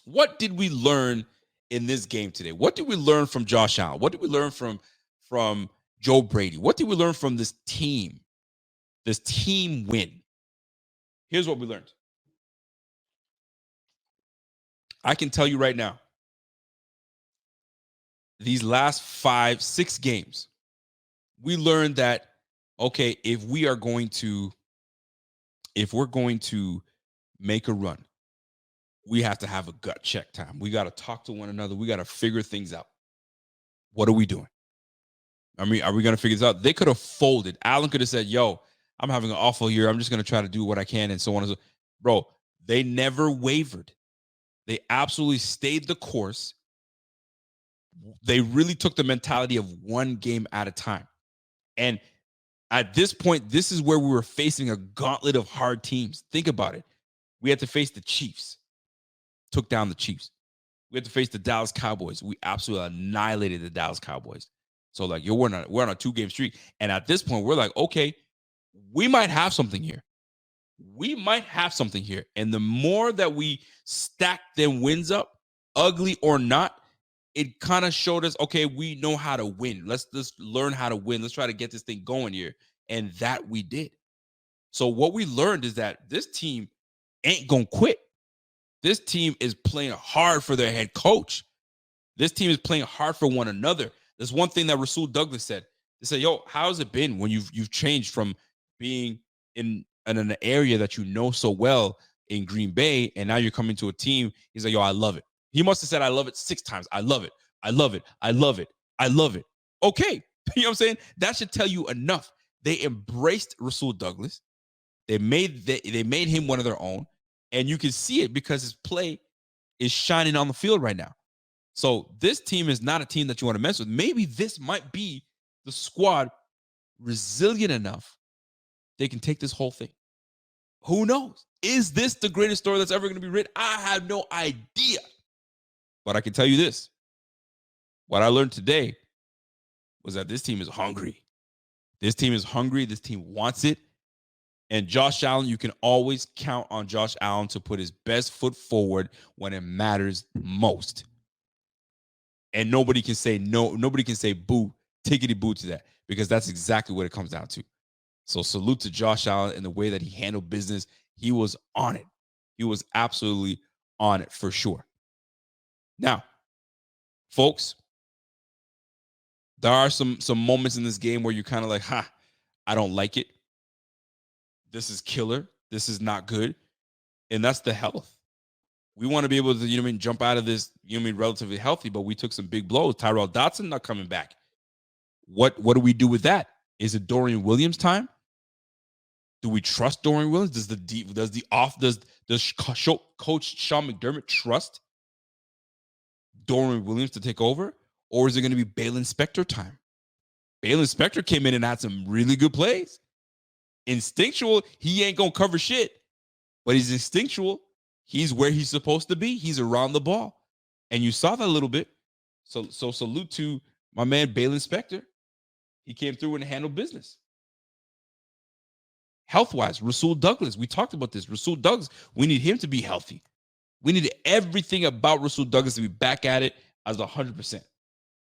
What did we learn in this game today? What did we learn from Josh Allen? What did we learn from Joe Brady? What did we learn from this team? This team win. Here's what we learned. I can tell you right now, these last 5-6 games, we learned that, okay, if we're going to make a run, we have to have a gut check time. We got to talk to one another. We got to figure things out. What are we doing? I mean, are we going to figure this out? They could have folded. Allen could have said, yo, I'm having an awful year. I'm just going to try to do what I can and so on and so on. Bro, they never wavered. They absolutely stayed the course. They really took the mentality of one game at a time. And at this point, this is where we were facing a gauntlet of hard teams. Think about it. We had to face the Chiefs. Took down the Chiefs. We had to face the Dallas Cowboys. We absolutely annihilated the Dallas Cowboys. So, like, we're on a 2-game streak. And at this point, we're like, okay, we might have something here. We might have something here. And the more that we stack them wins up, ugly or not, it kind of showed us, okay, we know how to win. Let's learn how to win. Let's try to get this thing going here. And that we did. So what we learned is that this team ain't going to quit. This team is playing hard for their head coach. This team is playing hard for one another. There's one thing that Rasul Douglas said. They said, yo, how's it been when you've changed from being in an area that you know so well in Green Bay, and now you're coming to a team? He's like, yo, I love it. He must have said, I love it 6 times. I love it. I love it. I love it. I love it. Okay. You know what I'm saying? That should tell you enough. They embraced Rasul Douglas. They made him one of their own, and you can see it because his play is shining on the field right now. So this team is not a team that you want to mess with. Maybe this might be the squad resilient enough they can take this whole thing. Who knows? Is this the greatest story that's ever going to be written? I have no idea. But I can tell you this. What I learned today was that this team is hungry. This team is hungry. This team wants it. And Josh Allen, you can always count on Josh Allen to put his best foot forward when it matters most. And nobody can say no. Nobody can say boo, tickety boo to that, because that's exactly what it comes down to. So salute to Josh Allen in the way that he handled business. He was on it. He was absolutely on it for sure. Now, folks, there are some moments in this game where you're kind of like, I don't like it. This is killer. This is not good. And that's the health. We want to be able to, jump out of this, relatively healthy, but we took some big blows. Tyrell Dotson not coming back. What do we do with that? Is it Dorian Williams time? Do we trust Dorian Williams? Does Coach Sean McDermott trust Dorian Williams to take over? Or is it going to be Balin Spector time? Balin Spector came in and had some really good plays. Instinctual, he ain't going to cover shit, but he's instinctual. He's where he's supposed to be. He's around the ball. And you saw that a little bit. So salute to my man, Balin Spector. He came through and handled business. Health-wise, Rasul Douglas, we talked about this. Rasul Douglas, we need him to be healthy. We need everything about Rasul Douglas to be back at it as 100%.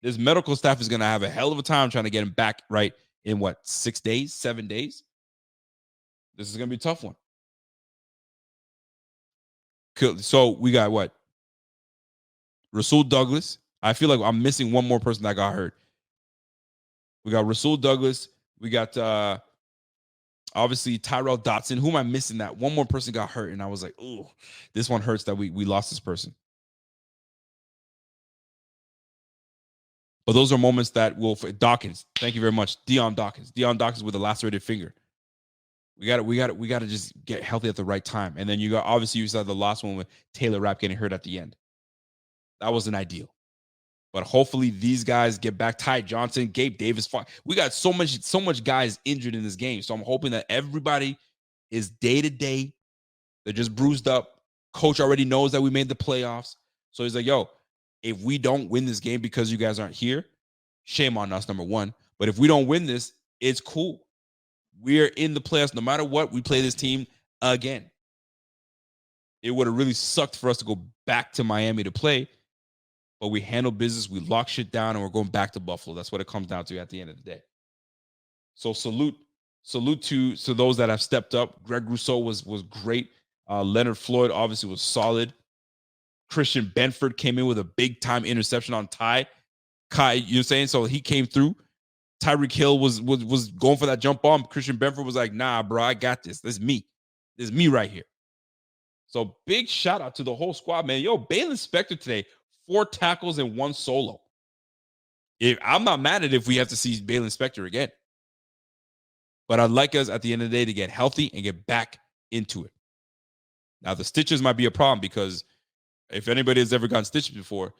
This medical staff is going to have a hell of a time trying to get him back right in 6 days, 7 days? This is going to be a tough one. So we got what? Rasul Douglas. I feel like I'm missing one more person that got hurt. We got Rasul Douglas. We got obviously Tyrell Dotson. Who am I missing? That one more person got hurt, and I was like, "Ooh, this one hurts that we lost this person." But those are moments that will. Dawkins, thank you very much, Deion Dawkins with a lacerated finger. We got to just get healthy at the right time. And then you saw the last one with Taylor Rapp getting hurt at the end. That wasn't ideal. But hopefully these guys get back. Ty Johnson, Gabe Davis. We got so much guys injured in this game. So I'm hoping that everybody is day to day. They're just bruised up. Coach already knows that we made the playoffs. So he's like, yo, if we don't win this game because you guys aren't here, shame on us, number one. But if we don't win this, it's cool. We're in the playoffs. No matter what, we play this team again. It would have really sucked for us to go back to Miami to play, but we handle business, we lock shit down, and we're going back to Buffalo. That's what it comes down to at the end of the day. So salute to those that have stepped up. Greg Rousseau was great. Leonard Floyd obviously was solid. Christian Benford came in with a big time interception on Kai. You know what I'm saying? So he came through. Tyreek Hill was going for that jump bomb. Christian Benford was like, nah, bro, I got this. This is me. This is me right here. So big shout out to the whole squad, man. Yo, Balin Spector today, 4 tackles and 1 solo. I'm not mad at it if we have to see Balin Spector again. But I'd like us at the end of the day to get healthy and get back into it. Now, the stitches might be a problem because if anybody has ever gotten stitched before,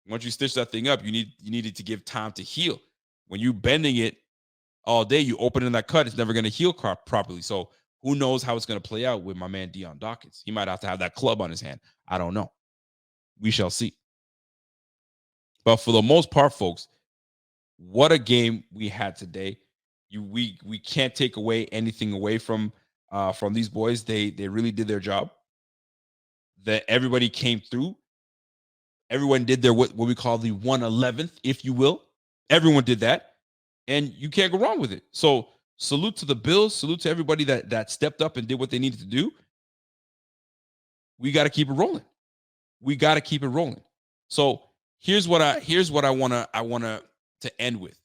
once you stitch that thing up, you need it to give time to heal. When you bending it all day, you open in that cut, it's never going to heal properly. So who knows how it's going to play out with my man Deion Dawkins. He might have to have that club on his hand. I don't know. We shall see. But for the most part, folks, what a game we had today. We can't take anything away from these boys. They really did their job. That everybody came through. Everyone did their what we call the 1/11th, if you will. Everyone did that, and you can't go wrong with it. So salute to the Bills. Salute to everybody that stepped up and did what they needed to do. We got to keep it rolling. So here's what I wanna to end with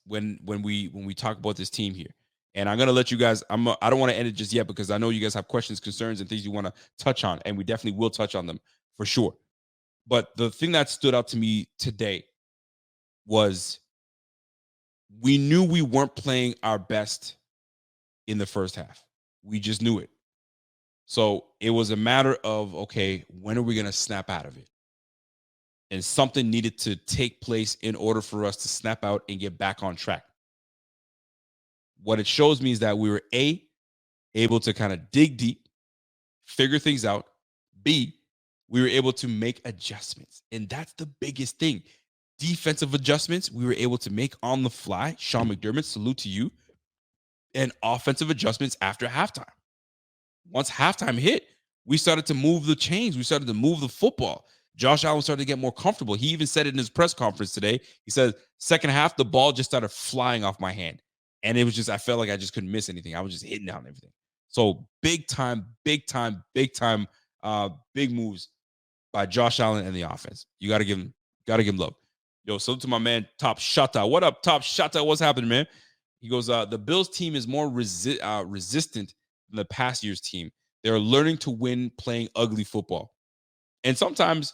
when we talk about this team here. And I'm gonna let you guys. I don't want to end it just yet because I know you guys have questions, concerns, and things you want to touch on, and we definitely will touch on them for sure. But the thing that stood out to me today was we knew we weren't playing our best in the first half. We just knew it. So it was a matter of, okay, when are we going to snap out of it? And something needed to take place in order for us to snap out and get back on track. What it shows me is that we were able to kind of dig deep, figure things out. B, we were able to make adjustments. And that's the biggest thing. Defensive adjustments, we were able to make on the fly. Sean McDermott, salute to you. And offensive adjustments after halftime. Once halftime hit, we started to move the chains. We started to move the football. Josh Allen started to get more comfortable. He even said it in his press conference today. He said, second half, the ball just started flying off my hand. And it was just, I felt like I just couldn't miss anything. I was just hitting down everything. So big moves by Josh Allen and the offense. You got to give him love. Yo, salute to my man, Top Shata. What up, Top Shata? What's happening, man? He goes, the Bills team is more resistant than the past year's team. They're learning to win playing ugly football. And sometimes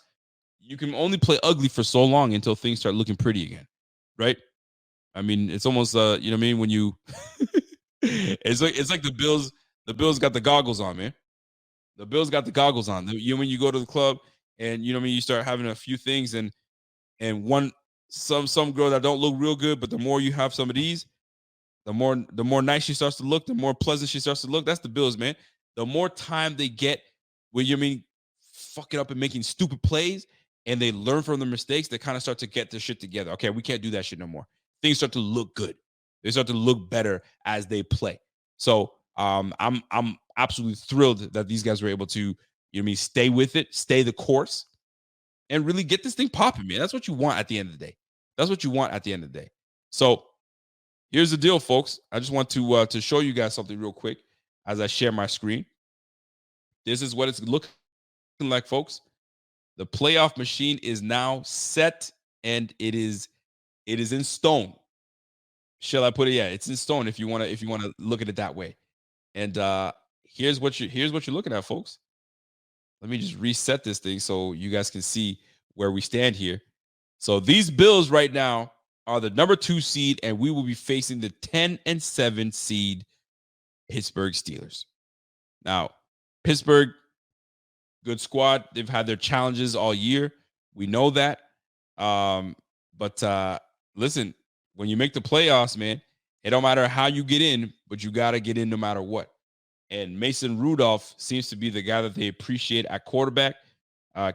you can only play ugly for so long until things start looking pretty again, right? I mean, it's almost, you know what I mean? When you, it's like the Bills got the goggles on, man. The Bills got the goggles on. When you go to the club and, you know what I mean? You start having a few things and some girl that don't look real good, but the more you have some of these, the more nice she starts to look, the more pleasant she starts to look. That's the Bills, man. The more time they get where fucking up and making stupid plays, and they learn from their mistakes, they kind of start to get their shit together. Okay, we can't do that shit no more. Things start to look good. They start to look better as they play. So I'm absolutely thrilled that these guys were able to, you know what I mean, stay with it, stay the course, and really get this thing popping, man. That's what you want at the end of the day. That's what you want at the end of the day. So here's the deal, folks. I just want to show you guys something real quick as I share my screen. This is what it's looking like, folks. The playoff machine is now set and it is in stone. Shall I put it? Yeah, it's in stone if you want to look at it that way. And here's what you're looking at, folks. Let me just reset this thing so you guys can see where we stand here. So these Bills right now are the number 2 seed, and we will be facing the 10-7 seed Pittsburgh Steelers. Now, Pittsburgh, good squad. They've had their challenges all year. We know that. But listen, when you make the playoffs, man, it don't matter how you get in, but you got to get in no matter what. And Mason Rudolph seems to be the guy that they appreciate at quarterback.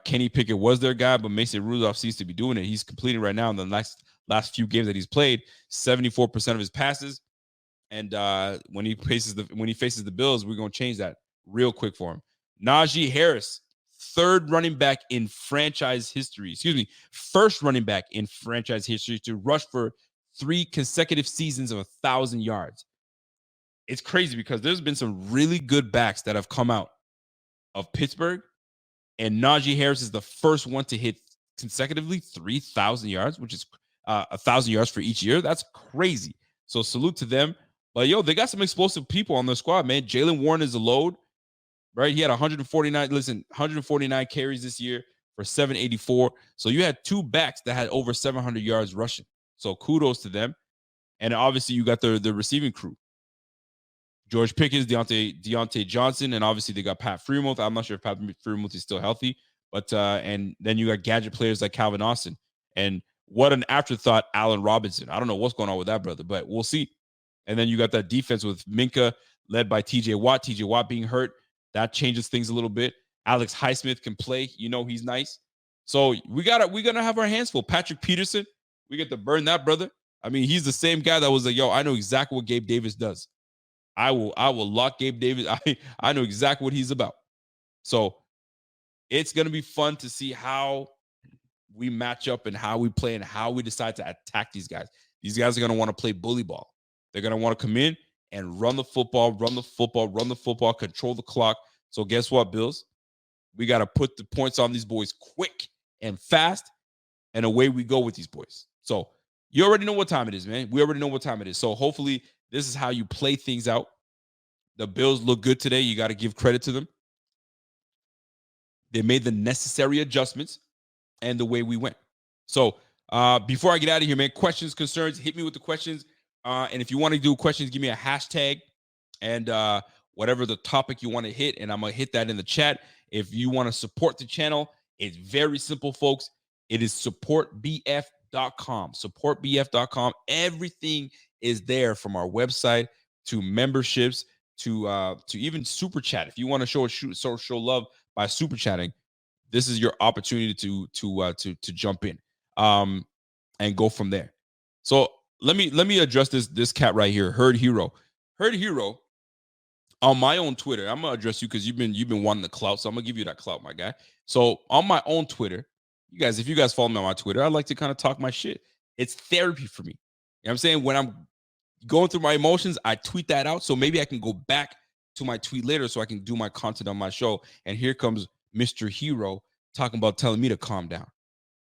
Kenny Pickett was their guy, but Mason Rudolph seems to be doing it. He's completing right now in the last few games that he's played 74% of his passes. And when he faces the Bills, we're gonna change that real quick for him. Najee Harris, third running back in franchise history. First running back in franchise history to rush for 3 consecutive seasons of 1,000 yards. It's crazy because there's been some really good backs that have come out of Pittsburgh, and Najee Harris is the first one to hit consecutively 3,000 yards, which is 1,000 yards for each year. That's crazy. So salute to them. But yo, they got some explosive people on their squad, man. Jaylen Warren is a load, right? He had 149 carries this year for 784. So you had 2 backs that had over 700 yards rushing. So kudos to them. And obviously you got the receiving crew. George Pickens, Deontay Johnson, and obviously they got Pat Freiermuth. I'm not sure if Pat Freiermuth is still healthy, but and then you got gadget players like Calvin Austin. And what an afterthought, Allen Robinson. I don't know what's going on with that brother, but we'll see. And then you got that defense with Minka led by TJ Watt. TJ Watt being hurt, that changes things a little bit. Alex Highsmith can play. You know he's nice. So we're gonna have our hands full. Patrick Peterson, we get to burn that brother. I mean, he's the same guy that was like, yo, I know exactly what Gabe Davis does. I will lock Gabe Davis. I know exactly what he's about. So it's going to be fun to see how we match up and how we play and how we decide to attack these guys. These guys are going to want to play bully ball. They're going to want to come in and run the football, control the clock. So guess what, Bills? We got to put the points on these boys quick and fast, and away we go with these boys. So you already know what time it is, man. We already know what time it is. So hopefully this is how you play things out. The Bills look good today. You got to give credit to them. They made the necessary adjustments, and the way we went. So Before I get out of here, man, questions, concerns, hit me with the questions. And if you want to do questions, give me a hashtag and whatever the topic you want to hit, and I'm going to hit that in the chat. If you want to support the channel, it's very simple, folks. It is supportbf.com. Supportbf.com. Everything is there, from our website to memberships to even super chat. If you want to show love by super chatting, this is your opportunity to jump in and go from there. So let me address this cat right here, Herd Hero. Herd Hero, on my own Twitter, I'm gonna address you because you've been wanting the clout, so I'm gonna give you that clout, my guy. So on my own Twitter, if you guys follow me on my Twitter, I like to kind of talk my shit. It's therapy for me. You know what I'm saying? When I'm going through my emotions, I tweet that out, so maybe I can go back to my tweet later so I can do my content on my show. And here comes Mr. Hero talking about telling me to calm down.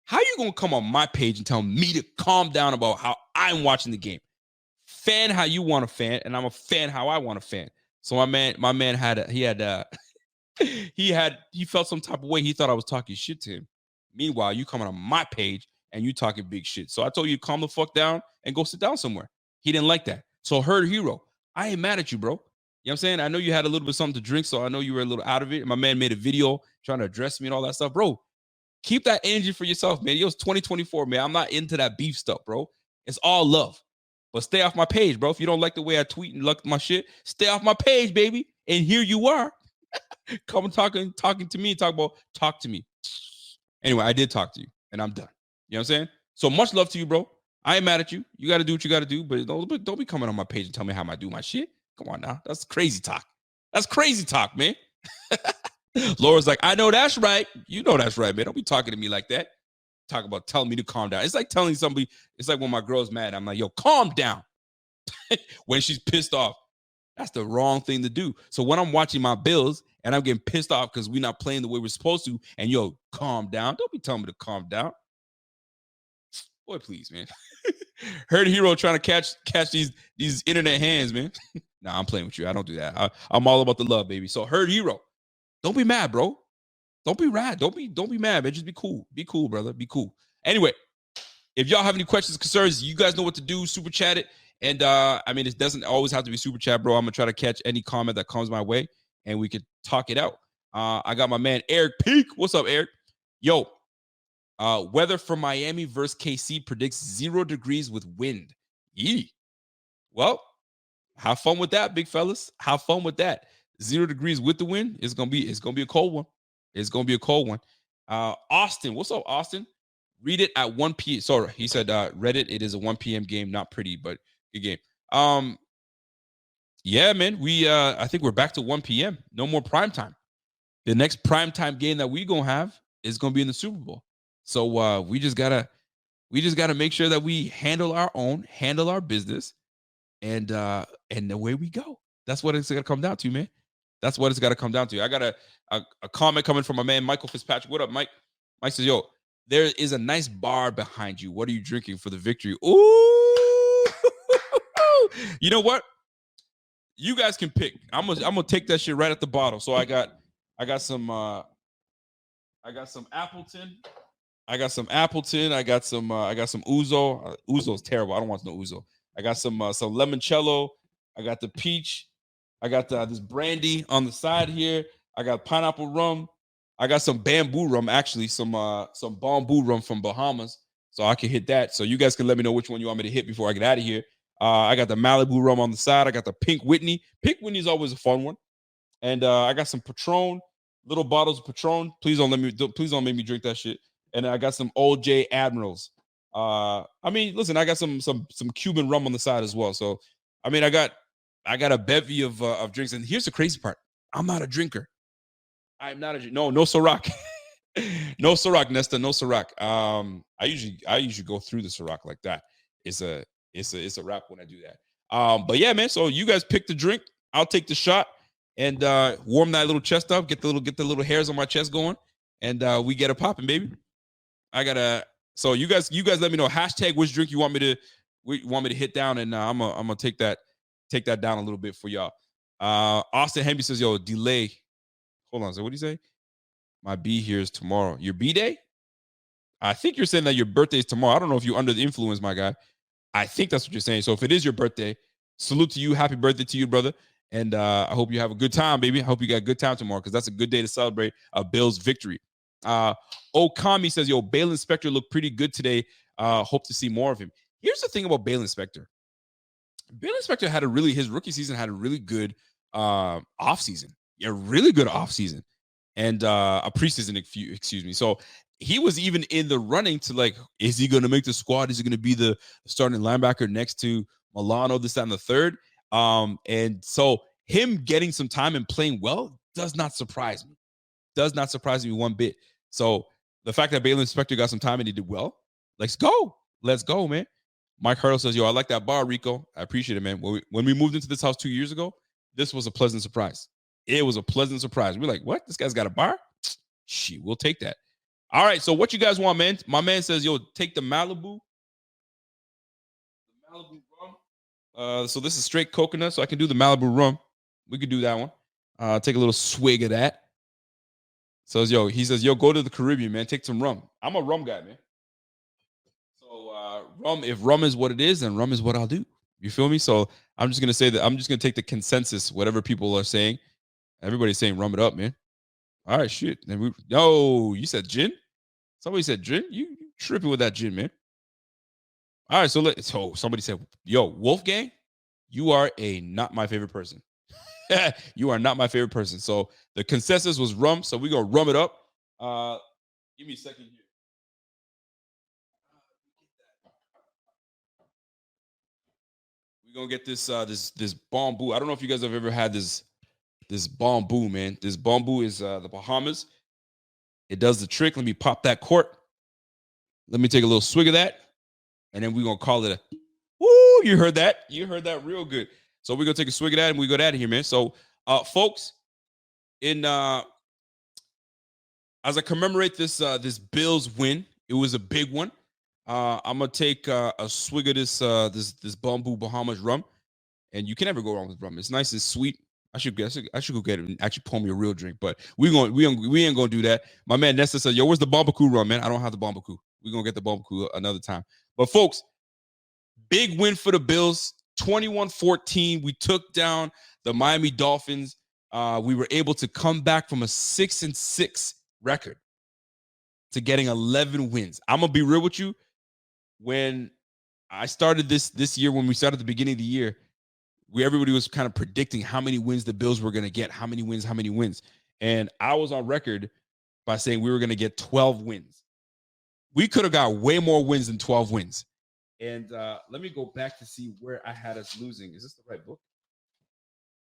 How you gonna come on my page and tell me to calm down about how I'm watching the game? Fan how you want to fan, and I'm a fan how I want to fan. So my man he felt some type of way. He thought I was talking shit to him. Meanwhile, you coming on my page and you talking big shit. So I told you to calm the fuck down and go sit down somewhere. He didn't like that. So Herd Hero, I ain't mad at you, bro. You know what I'm saying? I know you had a little bit of something to drink, so I know you were a little out of it. My man made a video trying to address me and all that stuff. Bro, keep that energy for yourself, man. It was 2024, man. I'm not into that beef stuff, bro. It's all love. But stay off my page, bro. If you don't like the way I tweet and like my shit, stay off my page, baby. And here you are. Come talking to me, talk to me. Anyway, I did talk to you, and I'm done. You know what I'm saying? So much love to you, bro. I ain't mad at you. You got to do what you got to do, but don't be coming on my page and tell me how I do my shit. Come on now. That's crazy talk. That's crazy talk, man. Laura's like, I know that's right. You know that's right, man. Don't be talking to me like that. Talk about telling me to calm down. It's like telling somebody, it's like when my girl's mad, I'm like, yo, calm down. When she's pissed off. That's the wrong thing to do. So when I'm watching my Bills and I'm getting pissed off because we're not playing the way we're supposed to, and yo, calm down. Don't be telling me to calm down. Boy, please, man. Herd Hero trying to catch these internet hands, man. Nah, I'm playing with you. I don't do that. I'm all about the love, baby. So Herd Hero, don't be mad, bro. Don't be rad. Don't be mad, man. Just be cool. Be cool, brother. Be cool. Anyway, if y'all have any questions, concerns, you guys know what to do. Super chat it. And I mean, it doesn't always have to be super chat, bro. I'm gonna try to catch any comment that comes my way, and we could talk it out. I got my man Eric Peak. What's up, Eric? Yo, weather for Miami versus KC predicts 0 degrees with wind. Yee. Well, have fun with that, big fellas. Have fun with that. 0 degrees with the wind. It's gonna be a cold one. It's gonna be a cold one. Austin, what's up, Austin? Read it at 1 p.m. Sorry, he said Reddit. It is a 1 p.m. game. Not pretty, but good game. Yeah, man. I think we're back to 1 p.m. No more prime time. The next prime time game that we gonna have is gonna be in the Super Bowl. So we just gotta make sure that we handle our business, and away we go. That's what it's gonna come down to, man. That's what it's gotta come down to. I got a comment coming from my man Michael Fitzpatrick. What up, Mike? Mike says, yo, there is a nice bar behind you. What are you drinking for the victory? Ooh. You know what? You guys can pick. I'm gonna take that shit right at the bottom. So I got some Appleton. I got some Ouzo. Ouzo's terrible. I don't want no Ouzo. I got some limoncello. I got the peach. I got this brandy on the side here. I got pineapple rum. I got some bamboo rum, actually, some bamboo rum from Bahamas. So I can hit that. So you guys can let me know which one you want me to hit before I get out of here. I got the Malibu rum on the side. I got the Pink Whitney. Pink Whitney is always a fun one. And I got some Patron, little bottles of Patron. Please don't make me drink that shit. And I got some Old J Admirals. I mean, listen, I got some Cuban rum on the side as well. So I mean, I got a bevy of drinks. And here's the crazy part: I'm not a drinker. I'm not a no Ciroc. No Ciroc, Nesta, no Ciroc. I usually go through the Ciroc like that. It's a wrap when I do that. But yeah, man. So you guys pick the drink. I'll take the shot and warm that little chest up. Get the little hairs on my chest going, and we get it popping, baby. So you guys let me know hashtag which drink you want me to hit down, and I'm gonna take that down a little bit for y'all. Austin Hemby says, yo, delay. Hold on. So what do you say? My B here is tomorrow. Your B day? I think you're saying that your birthday is tomorrow. I don't know if you're under the influence, my guy. I think that's what you're saying. So if it is your birthday, salute to you. Happy birthday to you, brother. And I hope you have a good time, baby. I hope you got a good time tomorrow because that's a good day to celebrate a Bills victory. Okami says, yo, Balen Spector looked pretty good today. Hope to see more of him. Here's the thing about Balen Spector. Balen Spector had his rookie season had a really good offseason. A really good offseason. And a preseason, excuse me. So he was even in the running to like, is he going to make the squad? Is he going to be the starting linebacker next to Milano, this, that, and the third? And so him getting some time and playing well does not surprise me. Does not surprise me one bit. So the fact that Balen Spector got some time and he did well, let's go. Let's go, man. Mike Hurdle says, yo, I like that bar, Rico. I appreciate it, man. When we moved into this house 2 years ago, this was a pleasant surprise. It was a pleasant surprise. We're like, what? This guy's got a bar? Shit, we'll take that. All right, so what you guys want, man? My man says, yo, take the Malibu. The Malibu rum. So this is straight coconut, so I can do the Malibu rum. We could do that one. Take a little swig of that. So he says, yo, go to the Caribbean, man. Take some rum. I'm a rum guy, man. So rum, if rum is what it is, then rum is what I'll do. You feel me? So I'm just gonna say that I'm just gonna take the consensus, whatever people are saying. Everybody's saying rum it up, man. All right, shit. Then you said gin? Somebody said gin? You tripping with that gin, man. All right, so somebody said, yo, Wolfgang, you are not my favorite person. You are not my favorite person. So the consensus was rum, so we're gonna rum it up. Give me a second here. We're gonna get this this bamboo. I don't know if you guys have ever had this bamboo, man. This bamboo is the Bahamas. It does the trick. Let me pop that cork. Let me take a little swig of that. And then we're going to call it woo, you heard that. You heard that real good. So we're going to take a swig of that and we go out of here, man. So, folks, as I commemorate this Bills win, it was a big one. I'm going to take a swig of this bamboo Bahamas rum. And you can never go wrong with rum. It's nice and sweet. I should go get it and actually pour me a real drink, but we ain't gonna do that. My man Nesta said, yo, where's the barbecue rum, man? I don't have the barbecue. We're gonna get the barbecue another time. But folks, big win for the Bills, 21-14. We took down the Miami Dolphins. We were able to come back from a 6-6 record to getting 11 wins. I'm gonna be real with you. When I started this year, when we started at the beginning of the year, everybody was kind of predicting how many wins the Bills were going to get, how many wins. And I was on record by saying we were going to get 12 wins. We could have got way more wins than 12 wins. And let me go back to see where I had us losing. Is this the right book?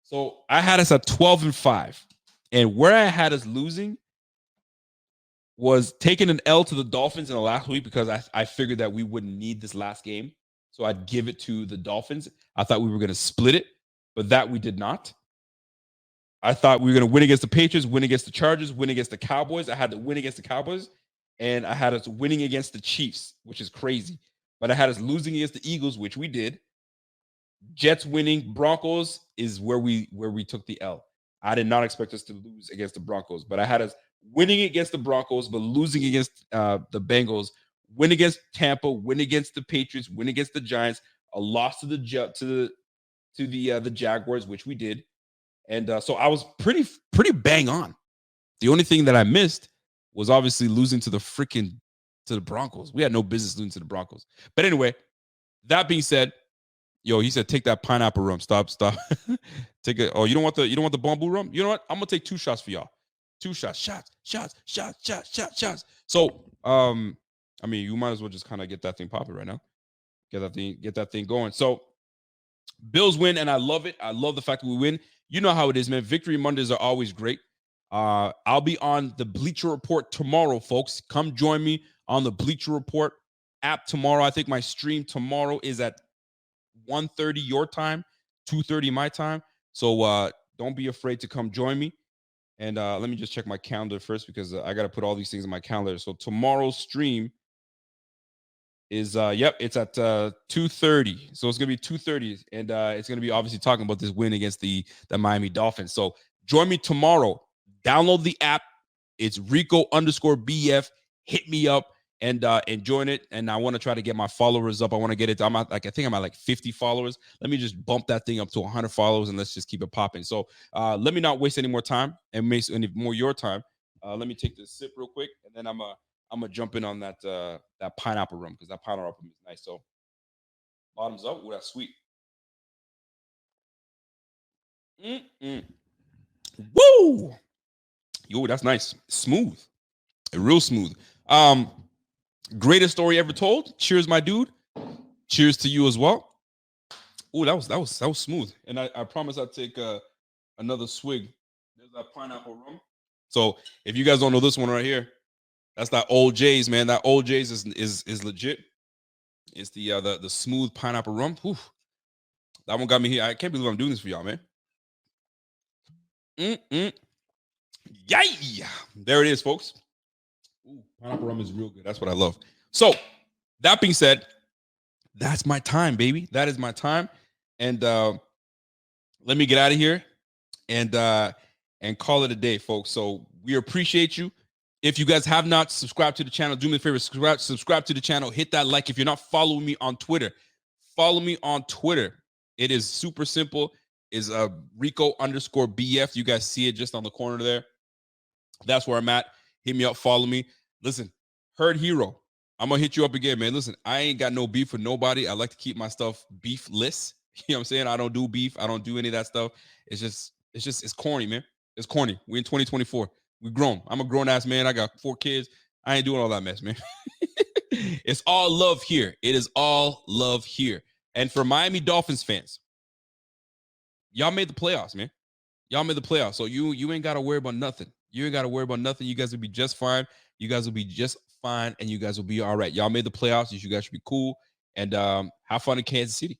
So I had us at 12-5. And where I had us losing was taking an L to the Dolphins in the last week because I figured that we wouldn't need this last game. So I'd give it to the Dolphins. I thought we were going to split it, but that we did not. I thought we were going to win against the Patriots, win against the Chargers, win against the Cowboys. I had to win against the Cowboys, and I had us winning against the Chiefs, which is crazy. But I had us losing against the Eagles, which we did. Jets winning. Broncos is where we took the L. I did not expect us to lose against the Broncos, but I had us winning against the Broncos, but losing against the Bengals. Win against Tampa, win against the Patriots, win against the Giants, a loss to the Jaguars, which we did, and so I was pretty bang on. The only thing that I missed was obviously losing to the Broncos. We had no business losing to the Broncos. But anyway, that being said, yo, he said take that pineapple rum. Stop. Take it. Oh, you don't want the bamboo rum? You know what? I'm gonna take 2 shots for y'all. 2 shots. Shots. So I mean, you might as well just kind of get that thing popping right now. Get that thing going. So Bills win, and I love it. I love the fact that we win. You know how it is, man. Victory Mondays are always great. I'll be on the Bleacher Report tomorrow, folks. Come join me on the Bleacher Report app tomorrow. I think my stream tomorrow is at 1:30 your time, 2:30 my time. So don't be afraid to come join me. And let me just check my calendar first because I got to put all these things in my calendar. So tomorrow's stream is it's at 2:30. So it's gonna be 2:30, and it's gonna be obviously talking about this win against the Miami Dolphins. So join me tomorrow. Download the app. It's RICO_BF. Hit me up, and enjoying it. And I want to try to get my followers up. I want to get it. I think I'm at like 50 followers. Let me just bump that thing up to 100 followers, and let's just keep it popping. So let me not waste any more time and waste any more your time. Let me take this sip real quick, and then I'm gonna jump in on that pineapple rum, because that pineapple rum is nice. So bottoms up. Ooh, that's sweet. Woo! Yo, that's nice. Smooth. Real smooth. Greatest story ever told. Cheers, my dude. Cheers to you as well. Oh, that was smooth. And I promise I'll take another swig. There's that pineapple rum. So if you guys don't know this one right here, that's that Old J's, man. That Old J's is legit. It's the smooth pineapple rum. Whew. That one got me here. I can't believe I'm doing this for y'all, man. Yeah. There it is, folks. Ooh, pineapple rum is real good. That's what I love. So that being said, that's my time, baby. That is my time. And let me get out of here and call it a day, folks. So we appreciate you. If you guys have not subscribed to the channel, do me a favor, subscribe to the channel. Hit that like. If you're not following me on Twitter, follow me on Twitter. It is super simple. Is RICO_BF. You guys see it just on the corner there. That's where I'm at. Hit me up, follow me. Listen, Herd Hero, I'm gonna hit you up again, man. Listen, I ain't got no beef with nobody. I like to keep my stuff beefless. You know what I'm saying? I don't do beef. I don't do any of that stuff. It's corny, man. It's corny. We're in 2024. We grown. I'm a grown ass man. I got 4 kids. I ain't doing all that mess, man. It's all love here. It is all love here. And for Miami Dolphins fans, y'all made the playoffs, man. Y'all made the playoffs. So you ain't got to worry about nothing. You ain't got to worry about nothing. You guys will be just fine. You guys will be just fine, and you guys will be all right. Y'all made the playoffs. You guys should be cool, and have fun in Kansas City.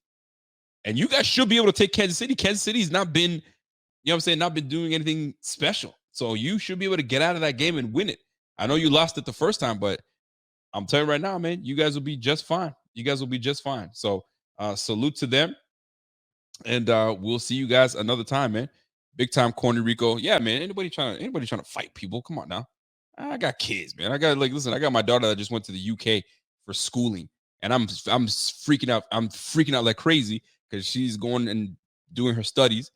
And you guys should be able to take Kansas City. Kansas City's not been, you know what I'm saying, not been doing anything special. So you should be able to get out of that game and win it. I know you lost it the first time, but I'm telling you right now, man, you guys will be just fine. You guys will be just fine. So salute to them. And we'll see you guys another time, man. Big time corny Rico. Yeah, man. Anybody trying to fight people? Come on now. I got kids, man. I got I got my daughter that just went to the UK for schooling, and I'm freaking out. I'm freaking out like crazy because she's going and doing her studies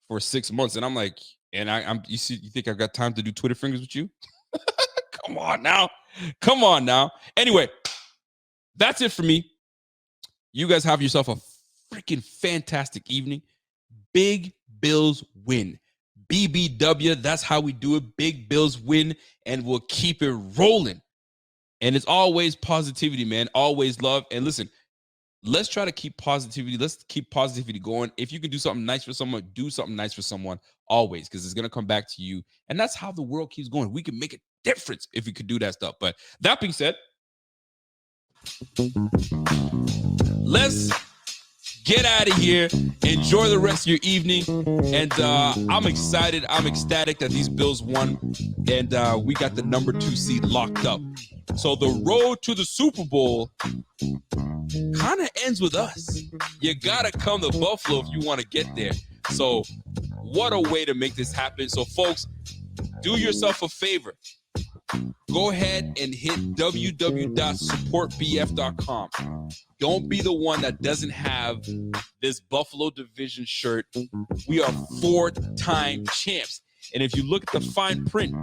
for 6 months, and I'm like, and you think I've got time to do Twitter fingers with you? Come on now. Anyway, that's it for me. You guys have yourself a freaking fantastic evening. Big Bills win. BBW, that's how we do it. Big Bills win, and we'll keep it rolling. And it's always positivity, man. Always love. And listen, let's try to keep positivity. Let's keep positivity going. If you can do something nice for someone, do something nice for someone always, because it's going to come back to you. And that's how the world keeps going. We can make a difference if we could do that stuff. But that being said, let's get out of here. Enjoy the rest of your evening. And I'm excited. I'm ecstatic that these Bills won. And we got the number 2 seed locked up. So the road to the Super Bowl kind of ends with us. You got to come to Buffalo if you want to get there. So what a way to make this happen. So folks, do yourself a favor. Go ahead and hit www.supportbf.com. Don't be the one that doesn't have this Buffalo Division shirt. We are 4-time champs. And if you look at the fine print,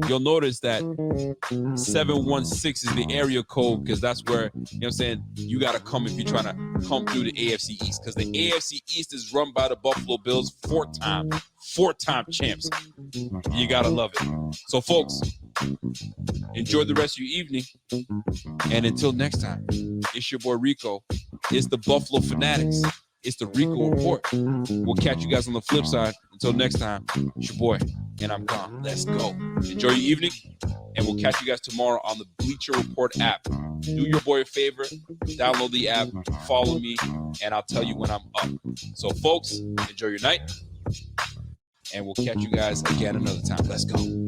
you'll notice that 716 is the area code, because that's where, you know what I'm saying, you got to come if you're trying to come through the AFC East, because the AFC East is run by the Buffalo Bills, 4-time champs. You got to love it. So, folks, enjoy the rest of your evening. And until next time, it's your boy Rico. It's the Buffalo Fanatics. It's the RICO Report. We'll catch you guys on the flip side. Until next time, it's your boy, and I'm gone. Let's go. Enjoy your evening, and we'll catch you guys tomorrow on the Bleacher Report app. Do your boy a favor, download the app, follow me, and I'll tell you when I'm up. So, folks, enjoy your night, and we'll catch you guys again another time. Let's go.